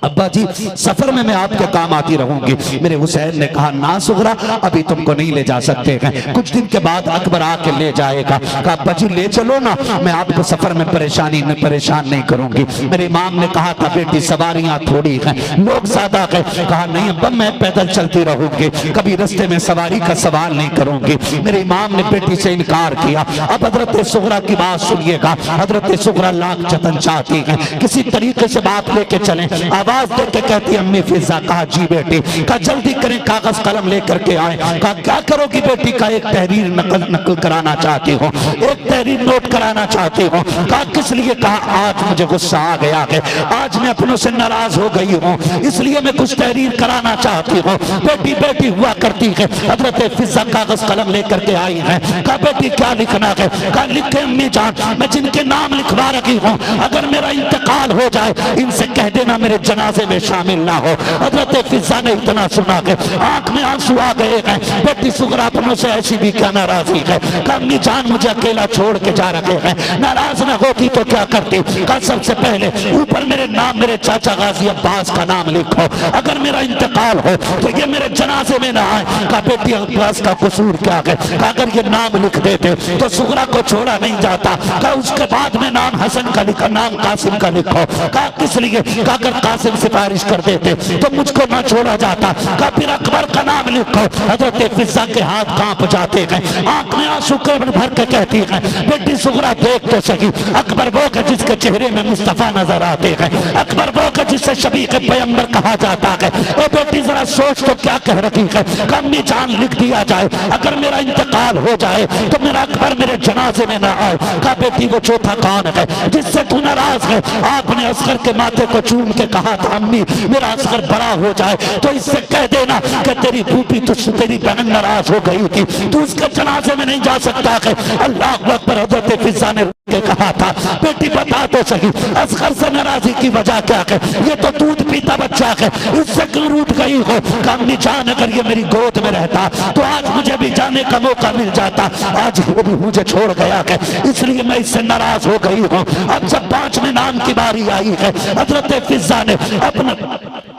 अब्बा जी सफर में मैं आपके काम आती रहूंगी। मेरे हुसैन ने कहा ना सुगरा अभी तुमको नहीं ले जा सकते हैं, कुछ दिन के बाद अकबर आके ले जाएगा। कहा अब्बा जी ले चलो ना, मैं आपको सफर में परेशान नहीं करूंगी। मेरे इमाम ने कहा था बेटी सवारियां थोड़ी हैं, लोग ज्यादा हैं। कहा नहीं अब्बा मैं पैदल चलती रहूंगी, कभी रास्ते में सवारी का सवाल नहीं करूंगी। मेरे इमाम ने बेटी से इनकार किया। अब हजरत सुगरा की बात सुनिएगा। हजरत सुगरा लाख जतन चाहती है, किसी तरीके से बात लेके चले। आवाज देके कहती है अम्मी फिजा। कहा जी बेटी। कहा जल्दी करें, कागज कलम लेकर के आए। कहा क्या करोगी बेटी? का एक तहरीर नकल कराना चाहती हूँ, एक तहरीर नोट कराना चाहती हूँ। कहा किस लिए? कहा आज मुझे गुस्सा आ गया है, आज मैं अपनों से नाराज हो गई हूँ, इसलिए मैं कुछ तहरीर कराना चाहती हूँ। बेटी बेटी हुआ करती है। हजरत फिजा कागज कलम लेकर के आई है। कहा बेटी क्या लिखना है? कहा लिखे अम्मी जान, मैं जिनके नाम लिखवा रही हूँ अगर मेरा इंतकाल हो जाए इनसे कह देना मेरे जनाजे में शामिल ना हो। हजरत फिजा ने इतना सुना के आंख में आंसू आ गए हैं। बेटी सुगरा अपनों से ऐसी भी क्या नाराजगी है? अम्मी जान मुझे अकेला छोड़ के जा रहे हैं, नाराज न होती तो क्या करती? कहा सबसे पहले ऊपर मेरे नाम, मेरे चाचा गाजी अब्बास का नाम लिखो, अगर मेरा इंतकाल हो तो ये मेरे जनाजे में ना आए। कहा बेटी अब्बास का कसूर क्या है? अगर ये नाम लिख देते तो सुगरा को छोड़ा नहीं जाता। कहा उसके बाद में नाम हसन का लिखो, नाम कासिम का लिखो। कहा किस लिए? कहा अगर कासिम सिफारिश कर देते तो मुझको ना छोड़ा जाता। कहा फिर अकबर का नाम लिखो। हजरत फिजा के हाथ कांप जाते गए, आंख में आंसू के भर के कहती है बेटी सुगरा देख तो सही, अकबर वो के जिसके चेहरे में मुस्तफा नजर आते हैं, अकबर वो के जिससे शबी के पैगंबर कहा जाता है। ओ बेटी जरा सोच तो क्या कह रही है। कमी जान लिख दिया जाए, अगर मेरा इंतकाल हो जाए तो मेरा अकबर मेरे जनाजे में ना आए। कहा बेटी वो चौथा कौन है जिससे तू नाराज है। आपने असगर के माथे को चूम के कहा था अम्मी मेरा असगर बड़ा हो जाए तो इससे कह देना कि तेरी फूफी तुझसे तेरी बहन नाराज हो गई थी, तू उसके जनाजे में नहीं जा सकता है। अल्लाह अकबर। हजरत फिजा ने के कहा था बेटी बता तो सही असगर से नाराजी की वजह क्या है, ये तो दूध पीता बच्चा है, इससे क्यों रूठ गई हो। कमी जान अगर ये मेरी गोद में रहता तो आज मुझे भी जाने का मौका मिल जाता, आज वो भी मुझे छोड़ गया है इसलिए मैं इससे नाराज हो गई हूँ। अब जब 5वें नाम की बारी आई है हजरत फिजा ने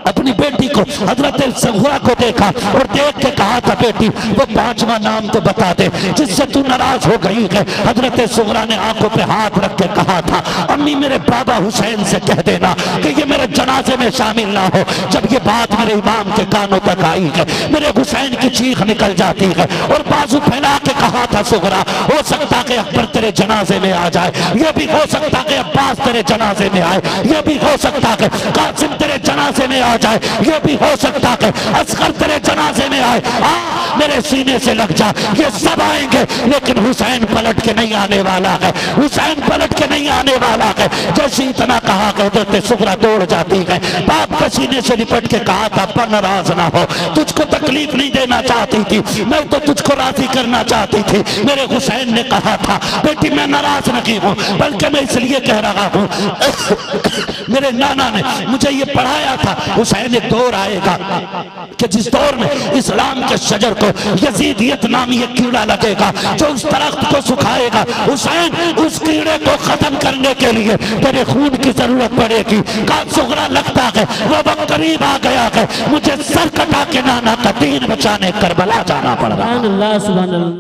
अपनी बेटी को हजरत सगरा को देखा और देख के कहा था बेटी वो 5वां नाम तो बता दे जिससे तू नाराज हो गई है। हजरत सगरा ने आंखों पे हाथ रख के कहा था अम्मी मेरे बाबा हुसैन से कह देना कि ये मेरे जनाजे में शामिल ना हो। जब ये बात मेरे इमाम के कानों तक आई है मेरे हुसैन की चीख निकल जाती है और बाजू फैला के कहा था सुगरा हो सकता कि अकबर तेरे जनाजे में आ जाए, ये भी हो सकता कि अब्बास तेरे जनाजे में आए, ये भी हो सकता कि कासिम तेरे जनाजे में आ जाए, ये भी हो सकता है असगर तेरे जनाजे में आए। मेरे सीने से लग जा, ये सब आएंगे लेकिन हुसैन पलट के नहीं आने वाला है, हुसैन पलट के नहीं आने वाला है। जैसे इतना कहा कहते सुगरा दौड़ जाती है, बाप के सीने से लिपट के कहा था पर नाराज ना हो, तुझको तकलीफ नहीं देना चाहती थी, मैं तो तुझको राजी करना चाहती थी। मेरे हुसैन ने कहा था बेटी मैं नाराज नहीं हूँ बल्कि मैं इसलिए कह रहा हूँ मेरे नाना ने मुझे ये पढ़ाया था हुसैन एक दौर आएगा कि जिस दौर में इस्लाम के शजर को यजीदियत नामी एक कीड़ा लगेगा जो उस दरख्त को सुखाएगा। हुसैन उस कीड़े को खत्म करने के लिए तेरे खून की जरूरत पड़ेगी। का सुगरा लगता है वो वक्त करीब आ गया है, मुझे सर कटा के नाना का दीन बचाने करबला जाना पड़ रहा है।